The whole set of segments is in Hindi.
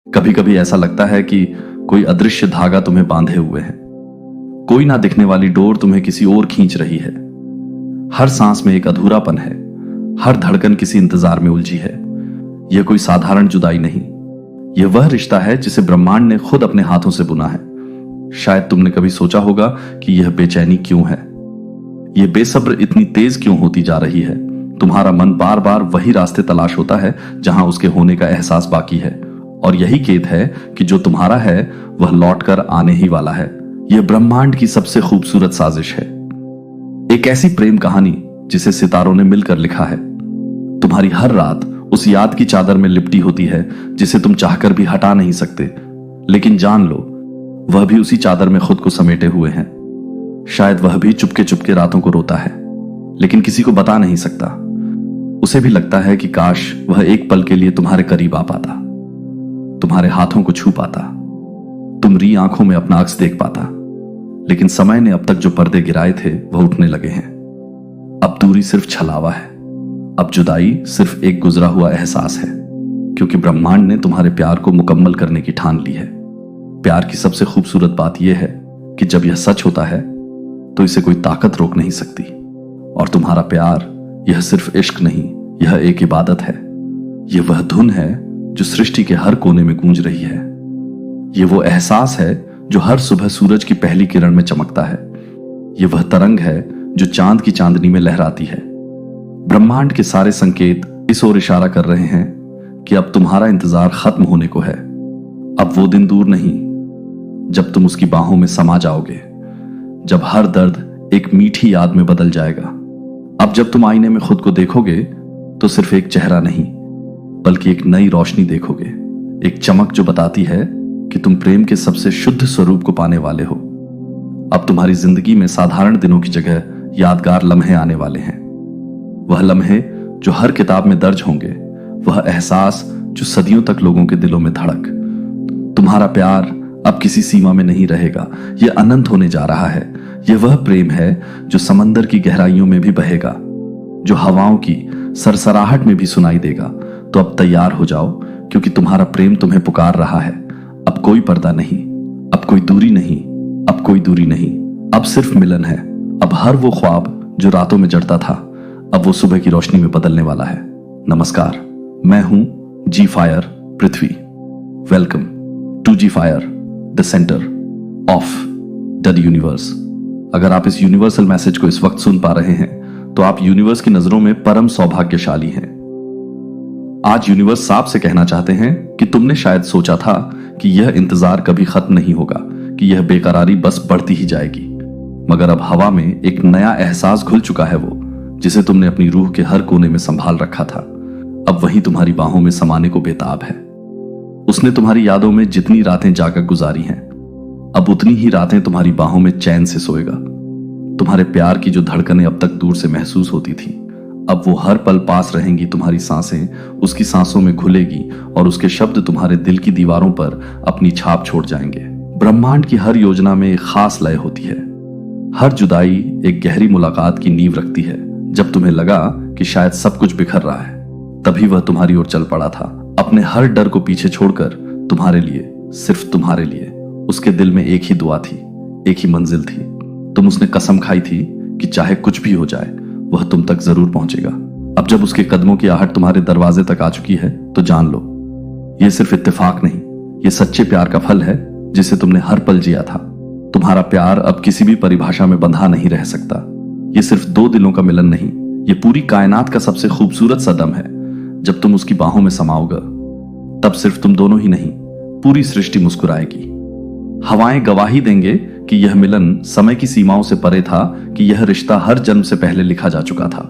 कभी कभी ऐसा लगता है कि कोई अदृश्य धागा तुम्हें बांधे हुए है। कोई ना दिखने वाली डोर तुम्हें किसी और खींच रही है। हर सांस में एक अधूरापन है। हर धड़कन किसी इंतजार में उलझी है। यह कोई साधारण जुदाई नहीं, यह वह रिश्ता है जिसे ब्रह्मांड ने खुद अपने हाथों से बुना है। शायद तुमने कभी सोचा होगा कि यह बेचैनी क्यों है, यह बेसब्र इतनी तेज क्यों होती जा रही है। तुम्हारा मन बार बार वही रास्ते तलाश होता है जहां उसके होने का एहसास बाकी है, और यही खेद है कि जो तुम्हारा है वह लौटकर आने ही वाला है। यह ब्रह्मांड की सबसे खूबसूरत साजिश है, एक ऐसी प्रेम कहानी जिसे सितारों ने मिलकर लिखा है। तुम्हारी हर रात उस याद की चादर में लिपटी होती है जिसे तुम चाहकर भी हटा नहीं सकते, लेकिन जान लो वह भी उसी चादर में खुद को समेटे हुए है। शायद वह भी चुपके चुपके रातों को रोता है, लेकिन किसी को बता नहीं सकता। उसे भी लगता है कि काश वह एक पल के लिए तुम्हारे करीब आ पाता, तुम्हारे हाथों को छू पाता, तुम्हारी आंखों में अपना अक्स देख पाता। लेकिन समय ने अब तक जो पर्दे गिराए थे वह उठने लगे हैं। अब दूरी सिर्फ छलावा है, अब जुदाई सिर्फ एक गुजरा हुआ एहसास है, क्योंकि ब्रह्मांड ने तुम्हारे प्यार को मुकम्मल करने की ठान ली है। प्यार की सबसे खूबसूरत बात यह है कि जब यह सच होता है तो इसे कोई ताकत रोक नहीं सकती। और तुम्हारा प्यार यह सिर्फ इश्क नहीं, यह एक इबादत है। यह वह धुन है जो सृष्टि के हर कोने में गूंज रही है। यह वो एहसास है जो हर सुबह सूरज की पहली किरण में चमकता है। यह वह तरंग है जो चांद की चांदनी में लहराती है। ब्रह्मांड के सारे संकेत इस ओर इशारा कर रहे हैं कि अब तुम्हारा इंतजार खत्म होने को है। अब वो दिन दूर नहीं जब तुम उसकी बाहों में समा जाओगे, जब हर दर्द एक मीठी याद में बदल जाएगा। अब जब तुम आईने में खुद को देखोगे तो सिर्फ एक चेहरा नहीं बल्कि एक नई रोशनी देखोगे, एक चमक जो बताती है कि तुम प्रेम के सबसे शुद्ध स्वरूप को पाने वाले हो। अब तुम्हारी जिंदगी में साधारण दिनों की जगह यादगार लम्हे आने वाले हैं। वह लम्हे जो हर किताब में दर्ज होंगे, वह एहसास जो सदियों तक लोगों के दिलों में धड़क। तुम्हारा प्यार अब किसी सीमा में नहीं रहेगा, यह अनंत होने जा रहा है। यह वह प्रेम है जो समंदर की गहराइयों में भी बहेगा, जो हवाओं की सरसराहट में भी सुनाई देगा। तो अब तैयार हो जाओ, क्योंकि तुम्हारा प्रेम तुम्हें पुकार रहा है। अब कोई पर्दा नहीं, अब कोई दूरी नहीं, अब कोई दूरी नहीं, अब सिर्फ मिलन है। अब हर वो ख्वाब जो रातों में जड़ता था, अब वो सुबह की रोशनी में बदलने वाला है। नमस्कार, मैं हूं G fire Prithvi. Welcome to G fire, the centre of the universe. अगर आप इस यूनिवर्सल मैसेज को इस वक्त सुन पा रहे हैं तो आप यूनिवर्स की नजरों में परम सौभाग्यशाली हैं। आज यूनिवर्स साफ से कहना चाहते हैं कि तुमने शायद सोचा था कि यह इंतजार कभी खत्म नहीं होगा, कि यह बेकरारी बस बढ़ती ही जाएगी, मगर अब हवा में एक नया एहसास घुल चुका है, वो जिसे तुमने अपनी रूह के हर कोने में संभाल रखा था, अब वही तुम्हारी बाहों में समाने को बेताब है। उसने तुम्हारी यादों में जितनी रातें जाकर गुजारी हैं, अब उतनी ही रातें तुम्हारी बाहों में चैन से सोएगा। तुम्हारे प्यार की जो धड़कनें अब तक दूर से महसूस होती थी, अब वो हर पल पास रहेंगी। तुम्हारी सांसें उसकी सांसों में घुलेगी और उसके शब्द तुम्हारे दिल की दीवारों पर अपनी छाप छोड़ जाएंगे। ब्रह्मांड की हर योजना में एक खास लय होती है। हर जुदाई एक गहरी मुलाकात की नींव रखती है। जब तुम्हें लगा कि शायद सब कुछ बिखर रहा है, तभी वह तुम्हारी ओर चल पड़ा था, अपने हर डर को पीछे छोड़कर। तुम्हारे लिए, सिर्फ तुम्हारे लिए। उसके दिल में एक ही दुआ थी, एक ही मंजिल थी। तुम उसने कसम खाई थी कि चाहे कुछ भी हो जाए वह तुम तक जरूर पहुंचेगा। अब जब उसके कदमों की आहट तुम्हारे दरवाजे तक आ चुकी है तो जान लो, यह सिर्फ इत्तेफाक नहीं, यह सच्चे प्यार का फल है जिसे तुमने हर पल जिया था। तुम्हारा प्यार अब किसी भी परिभाषा में बंधा नहीं रह सकता। यह सिर्फ दो दिलों का मिलन नहीं, यह पूरी कायनात का सबसे खूबसूरत सदम है। जब तुम उसकी बाहों में समाओगे तब सिर्फ तुम दोनों ही नहीं, पूरी सृष्टि मुस्कुराएगी। हवाएं गवाही देंगे कि यह मिलन समय की सीमाओं से परे था, कि यह रिश्ता हर जन्म से पहले लिखा जा चुका था।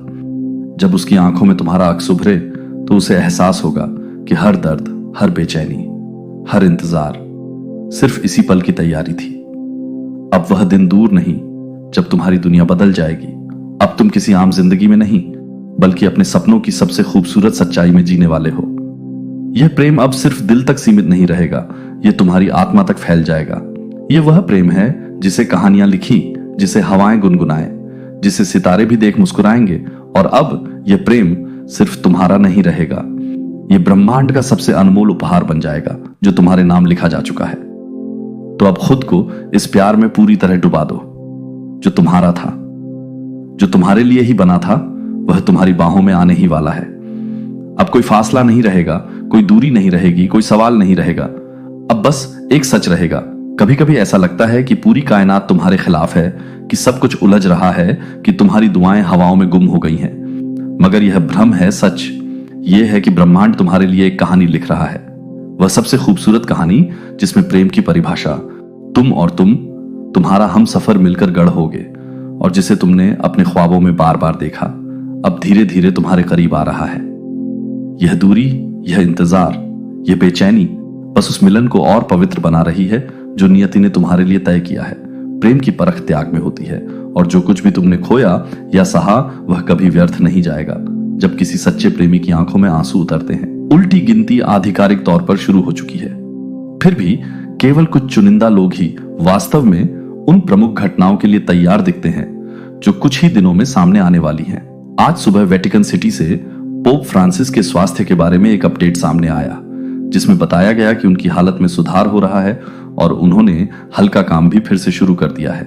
जब उसकी आंखों में तुम्हारा अक्स उभरे तो उसे एहसास होगा कि हर दर्द, हर बेचैनी, हर इंतजार सिर्फ इसी पल की तैयारी थी। अब वह दिन दूर नहीं जब तुम्हारी दुनिया बदल जाएगी। अब तुम किसी आम जिंदगी में नहीं बल्कि अपने सपनों की सबसे खूबसूरत सच्चाई में जीने वाले हो। यह प्रेम अब सिर्फ दिल तक सीमित नहीं रहेगा, यह तुम्हारी आत्मा तक फैल जाएगा। यह वह प्रेम है जिसे कहानियां लिखी, जिसे हवाएं गुनगुनाए, जिसे सितारे भी देख मुस्कुराएंगे। और अब यह प्रेम सिर्फ तुम्हारा नहीं रहेगा, ये ब्रह्मांड का सबसे अनमोल उपहार बन जाएगा जो तुम्हारे नाम लिखा जा चुका है। तो अब खुद को इस प्यार में पूरी तरह डुबा दो जो तुम्हारा था, जो तुम्हारे लिए ही बना था, वह तुम्हारी बाहों में आने ही वाला है। अब कोई फासला नहीं रहेगा, कोई दूरी नहीं रहेगी, कोई सवाल नहीं रहेगा। अब बस एक सच रहेगा। कभी कभी ऐसा लगता है कि पूरी कायनात तुम्हारे खिलाफ है, कि सब कुछ उलझ रहा है, कि तुम्हारी दुआएं हवाओं में गुम हो गई हैं। मगर यह भ्रम है। सच यह है कि ब्रह्मांड तुम्हारे लिए एक कहानी लिख रहा है, वह सबसे खूबसूरत कहानी जिसमें प्रेम की परिभाषा तुम और तुम्हारा हम सफर मिलकर गढ़ होगे, और जिसे तुमने अपने ख्वाबों में बार बार देखा अब धीरे धीरे तुम्हारे करीब आ रहा है। यह दूरी, यह इंतजार, यह बेचैनी बस उस मिलन को और पवित्र बना रही है जो नियति ने तुम्हारे लिए तय किया है। प्रेम की परख त्याग में होती है, और जो कुछ भी तुमने खोया या सहा वह कभी व्यर्थ नहीं जाएगा। जब किसी सच्चे प्रेमी की आंखों में आंसू उतरते हैं। उल्टी गिनती आधिकारिक तौर पर शुरू हो चुकी है, फिर भी केवल कुछ चुनिंदा लोग ही वास्तव में उन प्रमुख घटनाओं के लिए तैयार दिखते हैं जो कुछ ही दिनों में सामने आने वाली हैं। आज सुबह वेटिकन सिटी से पोप फ्रांसिस के स्वास्थ्य के बारे में एक अपडेट सामने आया, जिसमें बताया गया कि उनकी हालत में सुधार हो रहा है और उन्होंने हल्का काम भी फिर से शुरू कर दिया है।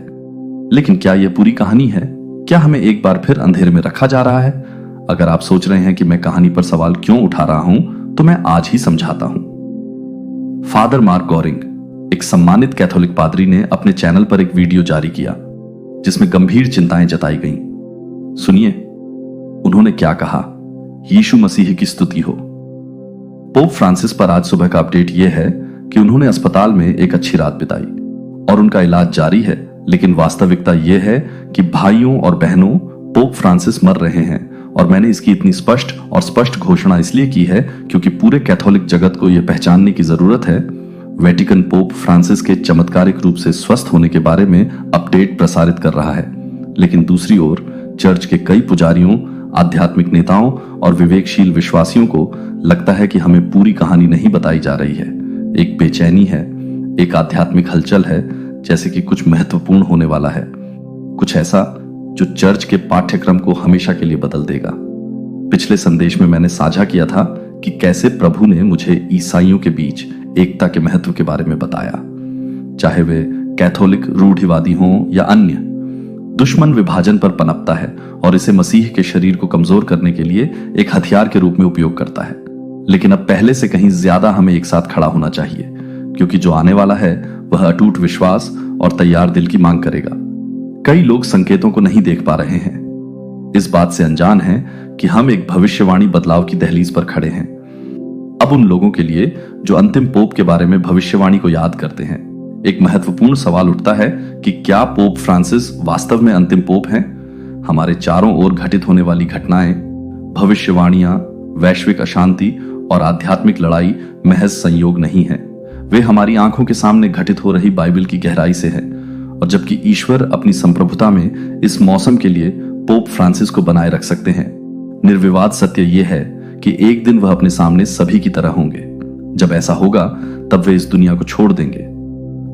लेकिन क्या यह पूरी कहानी है? क्या हमें एक बार फिर अंधेरे में रखा जा रहा है? अगर आप सोच रहे हैं कि मैं कहानी पर सवाल क्यों उठा रहा हूं, तो मैं आज ही समझाता हूं। फादर मार्क गॉरिंग, एक सम्मानित कैथोलिक पादरी, ने अपने चैनल पर एक वीडियो जारी किया जिसमें गंभीर चिंताएं जताई गईं। सुनिए उन्होंने क्या कहा। यीशु मसीह की स्तुति हो। पोप फ्रांसिस पर आज सुबह का अपडेट यह है कि उन्होंने अस्पताल में एक अच्छी रात बिताई और उनका इलाज जारी है। लेकिन वास्तविकता यह है कि भाइयों और बहनों, पोप फ्रांसिस मर रहे हैं, और मैंने इसकी इतनी स्पष्ट घोषणा इसलिए की है क्योंकि पूरे कैथोलिक जगत को यह पहचानने की जरूरत है। वेटिकन पोप फ्रांसिस के चमत्कारिक रूप से स्वस्थ होने के बारे में अपडेट प्रसारित कर रहा है, लेकिन दूसरी ओर चर्च के कई पुजारियों, आध्यात्मिक नेताओं और विवेकशील विश्वासियों को लगता है कि हमें पूरी कहानी नहीं बताई जा रही है। एक बेचैनी है, एक आध्यात्मिक हलचल है, जैसे कि कुछ महत्वपूर्ण होने वाला है, कुछ ऐसा जो चर्च के पाठ्यक्रम को हमेशा के लिए बदल देगा। पिछले संदेश में मैंने साझा किया था कि कैसे प्रभु ने मुझे ईसाइयों के बीच एकता के महत्व के बारे में बताया। चाहे वे कैथोलिक रूढ़िवादी हों या अन्य, दुश्मन विभाजन पर पनपता है और इसे मसीह के शरीर को कमजोर करने के लिए एक हथियार के रूप में उपयोग करता है। लेकिन अब पहले से कहीं ज्यादा हमें एक साथ खड़ा होना चाहिए, क्योंकि जो आने वाला है वह अटूट विश्वास और तैयार दिल की मांग करेगा। कई लोग संकेतों को नहीं देख पा रहे हैं, इस बात से अनजान हैं कि हम एक भविष्यवाणी बदलाव की दहलीज पर खड़े हैं। अब उन लोगों के लिए जो अंतिम पोप के बारे में भविष्यवाणी को याद करते हैं, एक महत्वपूर्ण सवाल उठता है कि क्या पोप फ्रांसिस वास्तव में अंतिम पोप हैं? हमारे चारों ओर घटित होने वाली घटनाएं, भविष्यवाणियां, वैश्विक अशांति और आध्यात्मिक लड़ाई महज संयोग नहीं है। वे हमारी आंखों के सामने घटित हो रही बाइबल की गहराई से है। और जबकि ईश्वर अपनी संप्रभुता में इस मौसम के लिए पोप फ्रांसिस को बनाए रख सकते हैं, निर्विवाद सत्य यह है कि एक दिन वह अपने सामने सभी की तरह होंगे। जब ऐसा होगा तब वे इस दुनिया को छोड़ देंगे।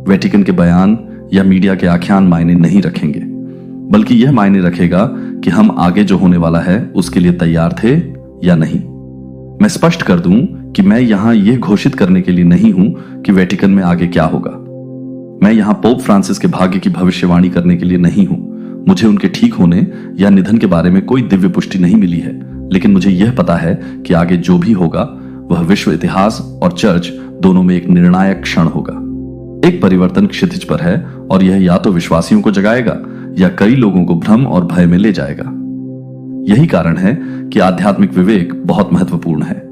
वेटिकन के बयान या मीडिया के आख्यान मायने नहीं रखेंगे, बल्कि यह मायने रखेगा कि हम आगे जो होने वाला है उसके लिए तैयार थे या नहीं। मैं स्पष्ट कर दूं कि मैं यहां यह घोषित करने के लिए नहीं हूं कि वेटिकन में आगे क्या होगा। मैं यहां पोप फ्रांसिस के भाग्य की भविष्यवाणी करने के लिए नहीं हूं। मुझे उनके ठीक होने या निधन के बारे में कोई दिव्य पुष्टि नहीं मिली है, लेकिन मुझे यह पता है कि आगे जो भी होगा वह विश्व इतिहास और चर्च दोनों में एक निर्णायक क्षण होगा। एक परिवर्तन क्षितिज पर है और यह या तो विश्वासियों को जगाएगा या कई लोगों को भ्रम और भय में ले जाएगा। यही कारण है कि आध्यात्मिक विवेक बहुत महत्वपूर्ण है।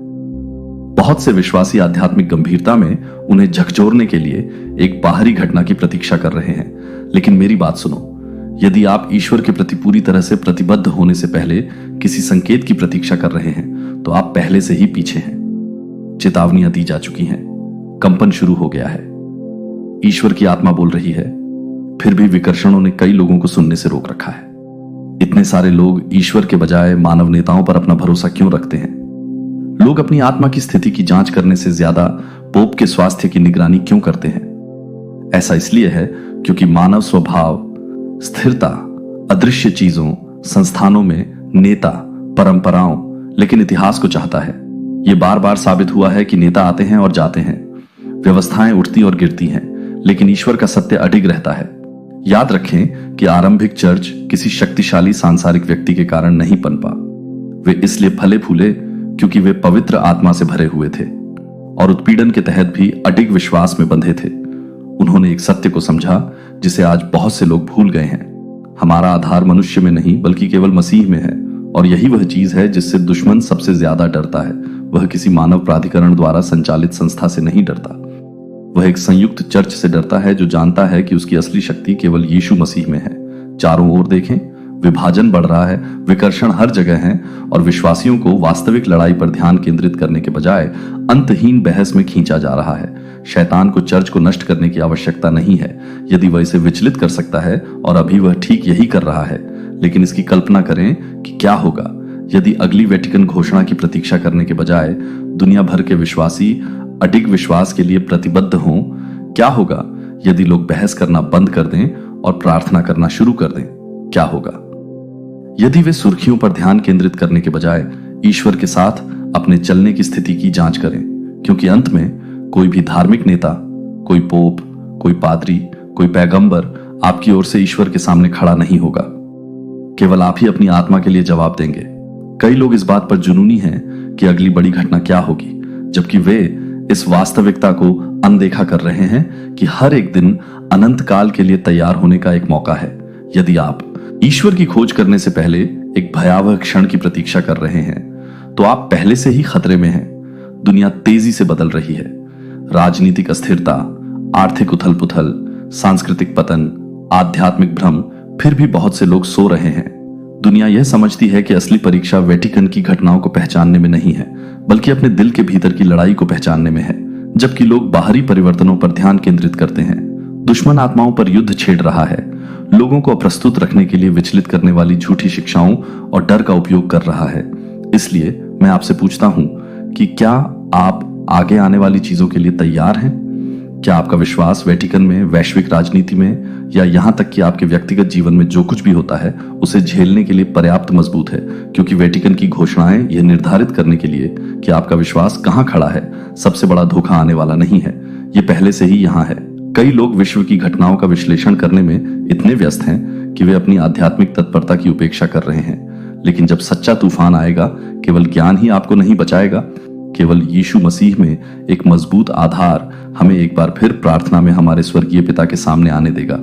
बहुत से विश्वासी आध्यात्मिक गंभीरता में उन्हें झकझोरने के लिए एक बाहरी घटना की प्रतीक्षा कर रहे हैं, लेकिन मेरी बात सुनो। यदि आप ईश्वर के प्रति पूरी तरह से प्रतिबद्ध होने से पहले किसी संकेत की प्रतीक्षा कर रहे हैं, तो आप पहले से ही पीछे हैं। चेतावनियां दी जा चुकी हैं, कंपन शुरू हो गया है, ईश्वर की आत्मा बोल रही है, फिर भी विकर्षणों ने कई लोगों को सुनने से रोक रखा है। इतने सारे लोग ईश्वर के बजाय मानव नेताओं पर अपना भरोसा क्यों रखते हैं? लोग अपनी आत्मा की स्थिति की जांच करने से ज्यादा पोप के स्वास्थ्य की निगरानी क्यों करते हैं? ऐसा इसलिए है क्योंकि मानव स्वभाव स्थिरता, अदृश्य चीजों, संस्थानों में नेता, परंपराओं, लेकिन इतिहास को चाहता है। ये बार बार साबित हुआ है कि नेता आते हैं और जाते हैं, व्यवस्थाएं उठती और गिरती हैं, लेकिन ईश्वर का सत्य अडिग रहता है। याद रखें कि आरंभिक चर्च किसी शक्तिशाली सांसारिक व्यक्ति के कारण नहीं पनपा। वे इसलिए फले फूले क्योंकि वे पवित्र आत्मा से भरे हुए थे और उत्पीड़न के तहत भी अडिग विश्वास में बंधे थे। उन्होंने एक सत्य को समझा जिसे आज बहुत से लोग भूल गए हैं। हमारा आधार मनुष्य में नहीं बल्कि केवल मसीह में है, और यही वह चीज है जिससे दुश्मन सबसे ज्यादा डरता है। वह किसी मानव प्राधिकरण द्वारा संचालित संस्था से नहीं डरता। वह एक संयुक्त चर्च से डरता है जो जानता है कि उसकी असली शक्ति केवल यीशु मसीह में है। चारों ओर देखें, विभाजन बढ़ रहा है, विकर्षण हर जगह है, और विश्वासियों को वास्तविक लड़ाई पर ध्यान केंद्रित करने के बजाय अंतहीन बहस में खींचा जा रहा है। शैतान को चर्च को नष्ट करने की आवश्यकता नहीं है, यदि वह इसे विचलित कर सकता है, और अभी वह ठीक यही कर रहा है। लेकिन इसकी कल्पना करें कि क्या होगा यदि अगली वेटिकन घोषणा की प्रतीक्षा करने के बजाय दुनिया भर के विश्वासी अडिग विश्वास के लिए प्रतिबद्ध हों। क्या होगा यदि लोग बहस करना बंद कर दें और प्रार्थना करना शुरू कर दें? क्या होगा यदि वे सुर्खियों पर ध्यान केंद्रित करने के बजाय ईश्वर के साथ अपने चलने की स्थिति की जांच करें? क्योंकि अंत में कोई भी धार्मिक नेता, कोई पोप, कोई पादरी, कोई पैगंबर आपकी ओर से ईश्वर के सामने खड़ा नहीं होगा। केवल आप ही अपनी आत्मा के लिए जवाब देंगे। कई लोग इस बात पर जुनूनी हैं कि अगली बड़ी घटना क्या होगी, जबकि वे इस वास्तविकता को अनदेखा कर रहे हैं कि हर एक दिन अनंत काल के लिए तैयार होने का एक मौका है। यदि आप ईश्वर की खोज करने से पहले एक भयावह क्षण की प्रतीक्षा कर रहे हैं, तो आप पहले से ही खतरे में हैं। दुनिया तेजी से बदल रही है। राजनीतिक अस्थिरता, आर्थिक उथल पुथल, सांस्कृतिक पतन, आध्यात्मिक भ्रम, फिर भी बहुत से लोग सो रहे हैं। दुनिया यह समझती है कि असली परीक्षा वेटिकन की घटनाओं को पहचानने में नहीं है, बल्कि अपने दिल के भीतर की लड़ाई को पहचानने में है। जबकि लोग बाहरी परिवर्तनों पर ध्यान केंद्रित करते हैं, दुश्मन आत्माओं पर युद्ध छेड़ रहा है, लोगों को अप्रस्तुत रखने के लिए विचलित करने वाली झूठी शिक्षाओं और डर का उपयोग कर रहा है। इसलिए मैं आपसे पूछता हूं कि क्या आप आगे आने वाली चीजों के लिए तैयार हैं? क्या आपका विश्वास वेटिकन में, वैश्विक राजनीति में, या यहां तक कि आपके व्यक्तिगत जीवन में जो कुछ भी होता है उसे झेलने के लिए पर्याप्त मजबूत है? क्योंकि वेटिकन की घोषणाएं यह निर्धारित करने के लिए कि आपका विश्वास कहां खड़ा है, सबसे बड़ा धोखा आने वाला नहीं है, ये पहले से ही यहां है। कई लोग विश्व की घटनाओं का विश्लेषण करने में इतने व्यस्त हैं कि वे अपनी आध्यात्मिक तत्परता की उपेक्षा कर रहे हैं। लेकिन जब सच्चा तूफान आएगा, केवल ज्ञान ही आपको नहीं बचाएगा, केवल यीशु मसीह में एक मजबूत आधार हमें एक बार फिर प्रार्थना में हमारे स्वर्गीय पिता के सामने आने देगा।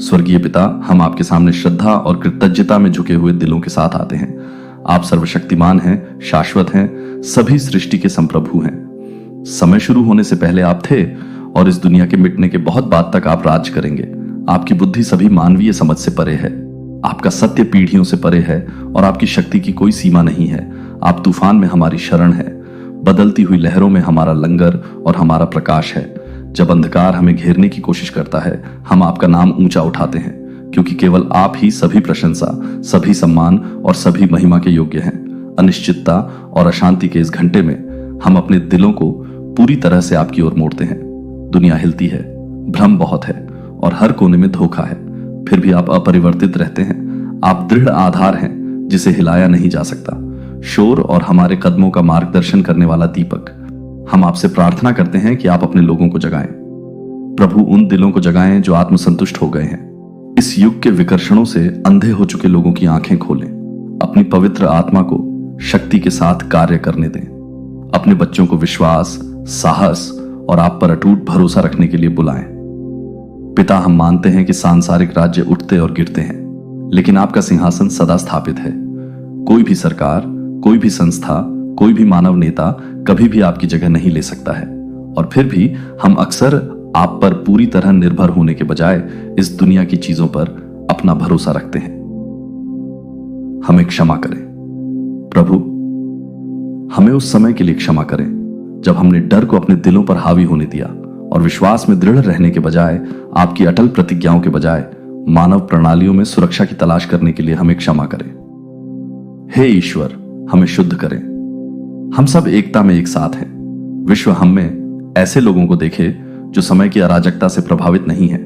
स्वर्गीय पिता, हम आपके सामने श्रद्धा और कृतज्ञता में झुके हुए दिलों के साथ आते हैं। आप सर्वशक्तिमान हैं, शाश्वत हैं, सभी सृष्टि के संप्रभु हैं। समय शुरू होने से पहले आप थे, और इस दुनिया के मिटने के बहुत बाद तक आप राज करेंगे। आपकी बुद्धि सभी मानवीय समझ से परे है, आपका सत्य पीढ़ियों से परे है, और आपकी शक्ति की कोई सीमा नहीं है। आप तूफान में हमारी शरण है, बदलती हुई लहरों में हमारा लंगर और हमारा प्रकाश है। जब अंधकार हमें घेरने की कोशिश करता है, हम आपका नाम ऊंचा उठाते हैं, क्योंकि केवल आप ही सभी प्रशंसा, सभी सम्मान और सभी महिमा के योग्य हैं। अनिश्चितता और अशांति के इस घंटे में हम अपने दिलों को पूरी तरह से आपकी ओर मोड़ते हैं। दुनिया हिलती है, भ्रम बहुत है, और हर कोने में धोखा है, फिर भी आप अपरिवर्तित रहते हैं। आप दृढ़ आधार हैं जिसे हिलाया नहीं जा सकता, शोर और हमारे कदमों का मार्गदर्शन करने वाला दीपक। हम आपसे प्रार्थना करते हैं कि आप अपने लोगों को जगाएं। प्रभु, उन दिलों को जगाएं जो आत्मसंतुष्ट हो गए हैं। इस युग के विकर्षणों से अंधे हो चुके लोगों की आंखें खोलें। अपनी पवित्र आत्मा को शक्ति के साथ कार्य करने दें। अपने बच्चों को विश्वास, साहस और आप पर अटूट भरोसा रखने के लिए बुलाएं। पिता, हम मानते हैं कि सांसारिक राज्य उठते और गिरते हैं, लेकिन आपका सिंहासन सदा स्थापित है। कोई भी सरकार, कोई भी संस्था, कोई भी मानव नेता कभी भी आपकी जगह नहीं ले सकता है। और फिर भी हम अक्सर आप पर पूरी तरह निर्भर होने के बजाय इस दुनिया की चीजों पर अपना भरोसा रखते हैं। हमें क्षमा करें प्रभु, हमें उस समय के लिए क्षमा करें जब हमने डर को अपने दिलों पर हावी होने दिया और विश्वास में दृढ़ रहने के बजाय, आपकी अटल प्रतिज्ञाओं के बजाय मानव प्रणालियों में सुरक्षा की तलाश करने के लिए हमें क्षमा करें। हे ईश्वर, हमें शुद्ध करें। हम सब एकता में एक साथ हैं। विश्व हम में ऐसे लोगों को देखे जो समय की अराजकता से प्रभावित नहीं है,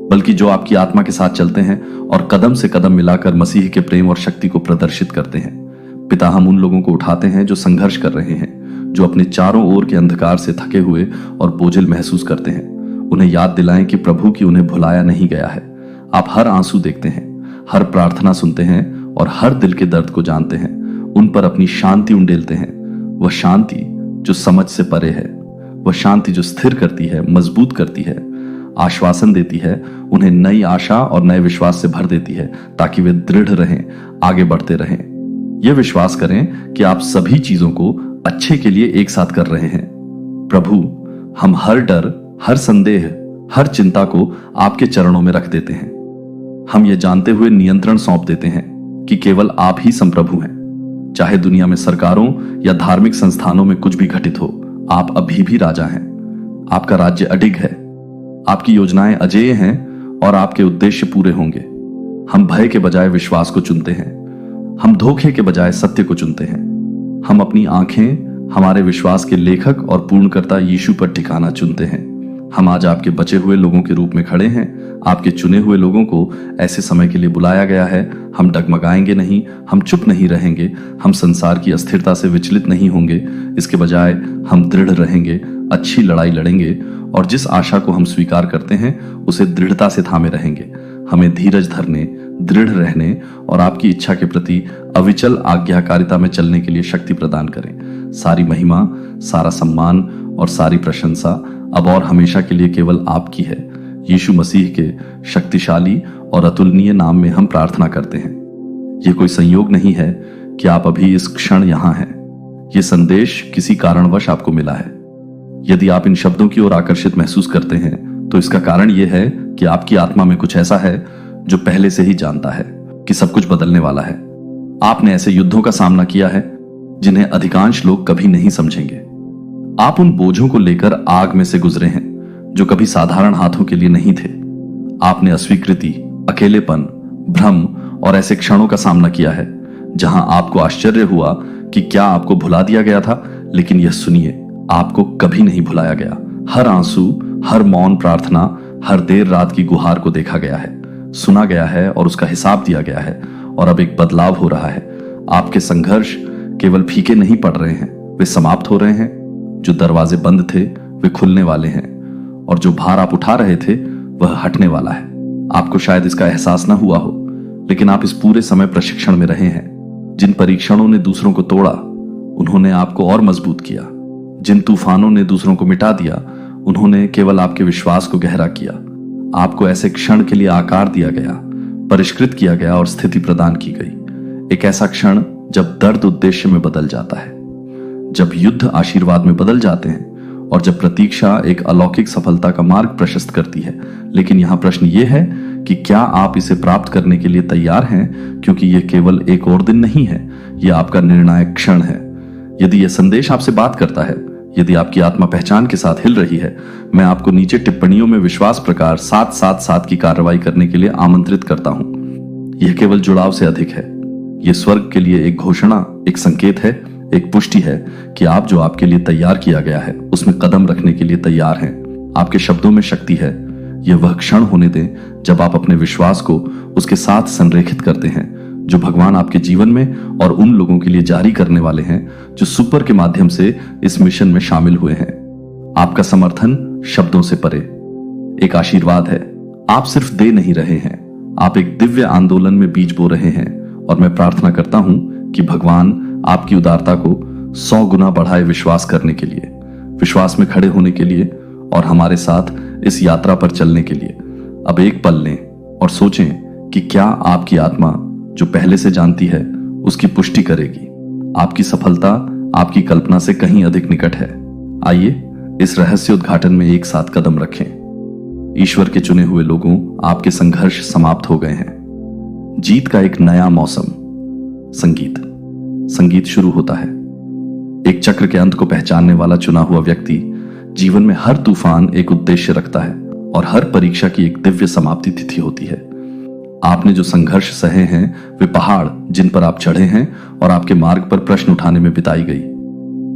बल्कि जो आपकी आत्मा के साथ चलते हैं और कदम से कदम मिलाकर मसीह के प्रेम और शक्ति को प्रदर्शित करते हैं। पिता, हम उन लोगों को उठाते हैं जो संघर्ष कर रहे हैं, जो अपने चारों ओर के अंधकार से थके हुए और बोझिल महसूस करते हैं। उन्हें याद दिलाएं कि प्रभु की उन्हें भुलाया नहीं गया है। आप हर आंसू देखते हैं, हर प्रार्थना सुनते हैं और हर दिल के दर्द को जानते हैं। उन पर अपनी शांति उंडेलते हैं, वह शांति जो समझ से परे है, वह शांति जो स्थिर करती है, मजबूत करती है, आश्वासन देती है, उन्हें नई आशा और नए विश्वास से भर देती है ताकि वे दृढ़ रहें, आगे बढ़ते रहें। यह विश्वास करें कि आप सभी चीजों को अच्छे के लिए एक साथ कर रहे हैं। प्रभु, हम हर डर, हर संदेह, हर चिंता को आपके चरणों में रख देते हैं। हम ये जानते हुए नियंत्रण सौंप देते हैं कि केवल आप ही संप्रभु हैं। चाहे दुनिया में सरकारों या धार्मिक संस्थानों में कुछ भी घटित हो, आप अभी भी राजा हैं। आपका राज्य अडिग है, आपकी योजनाएं अजेय हैं और आपके उद्देश्य पूरे होंगे। हम भय के बजाय विश्वास को चुनते हैं, हम धोखे के बजाय सत्य को चुनते हैं। हम अपनी आंखें हमारे विश्वास के लेखक और पूर्णकर्ता यीशु पर ठिकाना चुनते हैं। हम आज आपके बचे हुए लोगों के रूप में खड़े हैं। आपके चुने हुए लोगों को ऐसे समय के लिए बुलाया गया है। हम डगमगाएंगे नहीं, हम चुप नहीं रहेंगे, हम संसार की अस्थिरता से विचलित नहीं होंगे। इसके बजाय हम दृढ़ रहेंगे, अच्छी लड़ाई लड़ेंगे और जिस आशा को हम स्वीकार करते हैं उसे दृढ़ता से थामे रहेंगे। हमें धीरज धरने, दृढ़ रहने और आपकी इच्छा के प्रति अविचल आज्ञाकारिता में चलने के लिए शक्ति प्रदान करें। सारी महिमा, सारा सम्मान और सारी प्रशंसा अब और हमेशा के लिए केवल आपकी है। यीशु मसीह के शक्तिशाली और अतुलनीय नाम में हम प्रार्थना करते हैं। यह कोई संयोग नहीं है कि आप अभी इस क्षण यहां हैं। यह संदेश किसी कारणवश आपको मिला है। यदि आप इन शब्दों की ओर आकर्षित महसूस करते हैं तो इसका कारण यह है कि आपकी आत्मा में कुछ ऐसा है जो पहले से ही जानता है कि सब कुछ बदलने वाला है। आपने ऐसे युद्धों का सामना किया है जिन्हें अधिकांश लोग कभी नहीं समझेंगे। आप उन बोझों को लेकर आग में से गुजरे हैं जो कभी साधारण हाथों के लिए नहीं थे। आपने अस्वीकृति, अकेलेपन, भ्रम और ऐसे क्षणों का सामना किया है जहां आपको आश्चर्य हुआ कि क्या आपको भुला दिया गया था। लेकिन यह सुनिए, आपको कभी नहीं भुलाया गया। हर आंसू, हर मौन प्रार्थना, हर देर रात की गुहार को देखा गया है, सुना गया है और उसका हिसाब दिया गया है। और अब एक बदलाव हो रहा है। आपके संघर्ष केवल फीके नहीं पड़ रहे हैं, वे समाप्त हो रहे हैं। जो दरवाजे बंद थे वे खुलने वाले हैं और जो भार आप उठा रहे थे वह हटने वाला है। आपको शायद इसका एहसास न हुआ हो, लेकिन आप इस पूरे समय प्रशिक्षण में रहे हैं। जिन परीक्षणों ने दूसरों को तोड़ा, उन्होंने आपको और मजबूत किया। जिन तूफानों ने दूसरों को मिटा दिया, उन्होंने केवल आपके विश्वास को गहरा किया। आपको ऐसे क्षण के लिए आकार दिया गया, परिष्कृत किया गया और स्थिति प्रदान की गई। एक ऐसा क्षण जब दर्द उद्देश्य में बदल जाता है, जब युद्ध आशीर्वाद में बदल जाते हैं और जब प्रतीक्षा एक अलौकिक सफलता का मार्ग प्रशस्त करती है। लेकिन यहां प्रश्न यह है कि क्या आप इसे प्राप्त करने के लिए तैयार हैं, क्योंकि यह केवल एक और दिन नहीं है, यह आपका निर्णायक क्षण है। यदि यह संदेश आपसे बात करता है, यदि आपकी आत्मा पहचान के साथ हिल रही है, मैं आपको नीचे टिप्पणियों में विश्वास प्रकार 777 की कार्रवाई करने के लिए आमंत्रित करता हूं। यह केवल जुड़ाव से अधिक है। यह स्वर्ग के लिए एक घोषणा, एक संकेत है, एक पुष्टि है कि आप जो आपके लिए तैयार किया गया है उसमें कदम रखने के लिए तैयार हैं। आपके शब्दों में शक्ति है। यह वह क्षण होने दें जब आप अपने विश्वास को उसके साथ संरेखित करते हैं जो भगवान आपके जीवन में और उन लोगों के लिए जारी करने वाले हैं जो सुपर के माध्यम से इस मिशन में शामिल हुए हैं। आपका समर्थन शब्दों से परे एक आशीर्वाद है। आप सिर्फ दे नहीं रहे हैं, आप एक दिव्य आंदोलन में बीज बो रहे हैं। और मैं प्रार्थना करता हूं कि भगवान आपकी उदारता को 100 गुना बढ़ाए विश्वास करने के लिए, विश्वास में खड़े होने के लिए और हमारे साथ इस यात्रा पर चलने के लिए। अब एक पल लें और सोचें कि क्या आपकी आत्मा जो पहले से जानती है उसकी पुष्टि करेगी। आपकी सफलता आपकी कल्पना से कहीं अधिक निकट है। आइए इस रहस्य उद्घाटन में एक साथ कदम रखें। ईश्वर के चुने हुए लोगों, आपके संघर्ष समाप्त हो गए हैं। जीत का एक नया मौसम। संगीत शुरू होता है। एक चक्र के अंत को पहचानने वाला चुना हुआ व्यक्ति जीवन में हर तूफान एक उद्देश्य रखता है और हर परीक्षा की एक दिव्य समाप्ति तिथि होती है। आपने जो संघर्ष सहे हैं वे पहाड़ जिन पर आप चढ़े हैं और आपके मार्ग पर प्रश्न उठाने में बिताई गई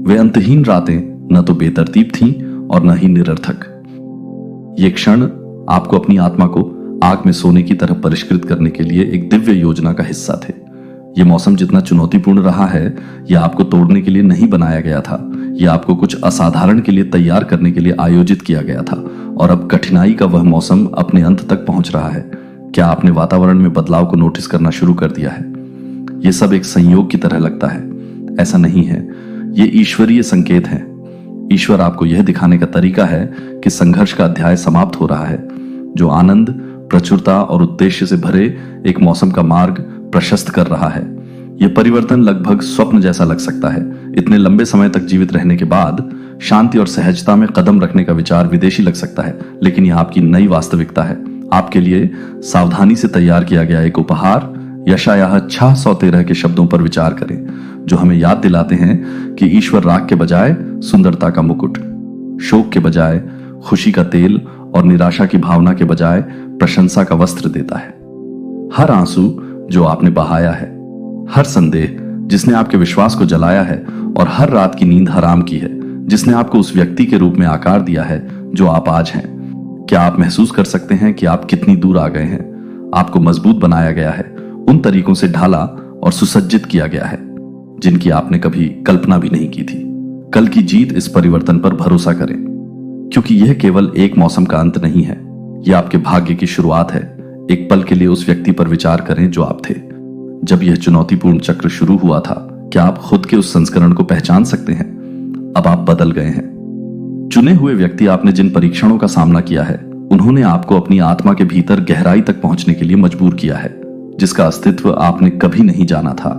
वे अंतहीन रातें न तो बेतरतीब थीं और न ही निरर्थक। ये क्षण आपको अपनी आत्मा को आग में सोने की तरह परिष्कृत करने के लिए एक दिव्य योजना का हिस्सा थे। ये मौसम जितना चुनौतीपूर्ण रहा है, यह आपको तोड़ने के लिए नहीं बनाया गया था। यह आपको कुछ असाधारण के लिए तैयार करने के लिए आयोजित किया गया था। और अब कठिनाई का वह मौसम अपने अंत तक पहुंच रहा है। क्या आपने वातावरण में बदलाव को नोटिस करना शुरू कर दिया है? यह सब एक संयोग की तरह लगता है। ऐसा नहीं है, ये ईश्वरीय संकेत है। ईश्वर आपको यह दिखाने का तरीका है कि संघर्ष का अध्याय समाप्त हो रहा है, जो आनंद, प्रचुरता और उद्देश्य से भरे एक मौसम का मार्ग प्रशस्त कर रहा है। यह परिवर्तन लगभग स्वप्न जैसा लग सकता है। इतने लंबे समय तक जीवित रहने के बाद शांति और सहजता में कदम रखने का विचार विदेशी लग सकता है, लेकिन यह आपकी नई वास्तविकता है। आपके लिए सावधानी से तैयार किया गया एक उपहार। यशायाह 6:13 के शब्दों पर विचार करें, जो हमें याद दिलाते हैं कि ईश्वर राग के बजाय सुंदरता का मुकुट, शोक के बजाय खुशी का तेल और निराशा की भावना के बजाय प्रशंसा का वस्त्र देता है। हर आंसू जो आपने बहाया है, हर संदेह जिसने आपके विश्वास को जलाया है, और हर रात की नींद हराम की है जिसने आपको उस व्यक्ति के रूप में आकार दिया है जो आप आज हैं। क्या आप महसूस कर सकते हैं कि आप कितनी दूर आ गए हैं? आपको मजबूत बनाया गया है, उन तरीकों से ढाला और सुसज्जित किया गया है जिनकी आपने कभी कल्पना भी नहीं की थी। कल की जीत इस परिवर्तन पर भरोसा करें, क्योंकि यह केवल एक मौसम का अंत नहीं है, यह आपके भाग्य की शुरुआत है। एक पल के लिए उस व्यक्ति पर विचार करें जो आप थे जब यह चुनौतीपूर्ण चक्र शुरू हुआ था। क्या आप खुद के उस संस्करण को पहचान सकते हैं? अब आप बदल गए हैं। चुने हुए व्यक्ति आपने जिन परीक्षणों का सामना किया है, उन्होंने आपको अपनी आत्मा के भीतर गहराई तक पहुंचने के लिए मजबूर किया है, जिसका अस्तित्व आपने कभी नहीं जाना था।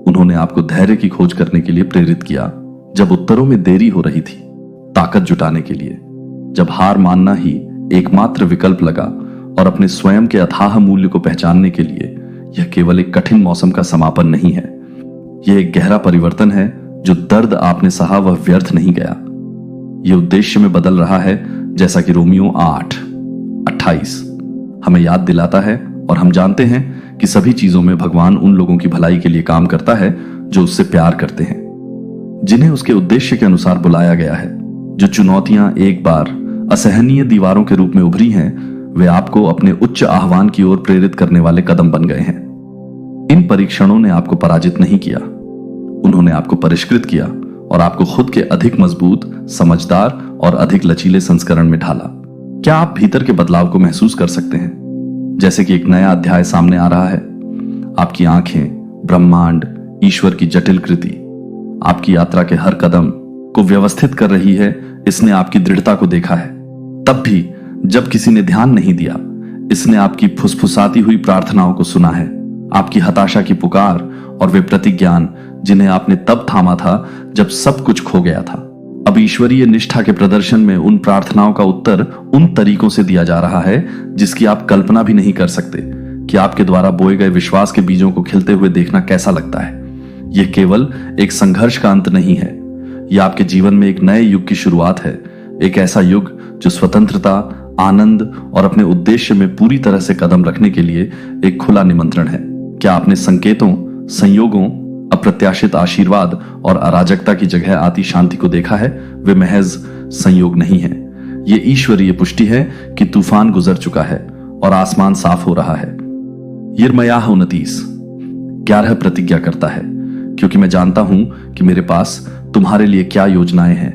उन्होंने आपको धैर्य की खोज करने के लिए प्रेरित किया जब उत्तरों में देरी हो रही थी, ताकत जुटाने के लिए जब हार मानना ही एकमात्र विकल्प लगा, और अपने स्वयं के अथाह मूल्य को पहचानने के लिए यह केवल एक कठिन मौसम का समापन नहीं है, यह एक गहरा परिवर्तन है। जो दर्द आपने सहा वह व्यर्थ नहीं गया, यह उद्देश्य में बदल रहा है, जैसा कि रोमियो 8:28 हमें याद दिलाता है। और हम जानते हैं कि सभी चीजों में भगवान उन लोगों की भलाई के लिए काम करता है जो उससे प्यार करते हैं, जिन्हें उसके उद्देश्य के अनुसार बुलाया गया है। जो चुनौतियां एक बार असहनीय दीवारों के रूप में उभरी हैं, वे आपको अपने उच्च आह्वान की ओर प्रेरित करने वाले कदम बन गए हैं। इन परीक्षणों ने आपको पराजित नहीं किया, उन्होंने आपको परिष्कृत किया और आपको खुद के अधिक मजबूत, समझदार और अधिक लचीले संस्करण में ढाला। क्या आप भीतर के बदलाव को महसूस कर सकते हैं? जैसे कि एक नया अध्याय सामने आ रहा है। आपकी आंखें ब्रह्मांड, ईश्वर की जटिल कृति, आपकी यात्रा के हर कदम को व्यवस्थित कर रही है। इसने आपकी दृढ़ता को देखा है, तब भी जब किसी ने ध्यान नहीं दिया। इसने आपकी फुसफुसाती हुई प्रार्थनाओं को सुना है, आपकी हताशा की पुकार और वे प्रतिज्ञान जिन्हें आपने तब थामा था जब सब कुछ खो गया था। अब ईश्वरीय निष्ठा के प्रदर्शन में उन प्रार्थनाओं का उत्तर उन तरीकों से दिया जा रहा है जिसकी आप कल्पना भी नहीं कर सकते। कि आपके द्वारा बोए गए विश्वास के बीजों को खिलते हुए देखना कैसा लगता है। यह केवल एक संघर्ष का अंत नहीं है, यह आपके जीवन में एक नए युग की शुरुआत है। एक ऐसा युग जो स्वतंत्रता, आनंद और अपने उद्देश्य में पूरी तरह से कदम रखने के लिए एक खुला निमंत्रण है। क्या आपने संकेतों, संयोगों, अप्रत्याशित आशीर्वाद और अराजकता की जगह आती शांति को देखा है? वे महज संयोग नहीं है, ये ईश्वरीय पुष्टि है कि तूफान गुजर चुका है और आसमान साफ हो रहा है। यिर्मयाह 29:11 प्रतिज्ञा करता है, क्योंकि मैं जानता हूं कि मेरे पास तुम्हारे लिए क्या योजनाएं हैं।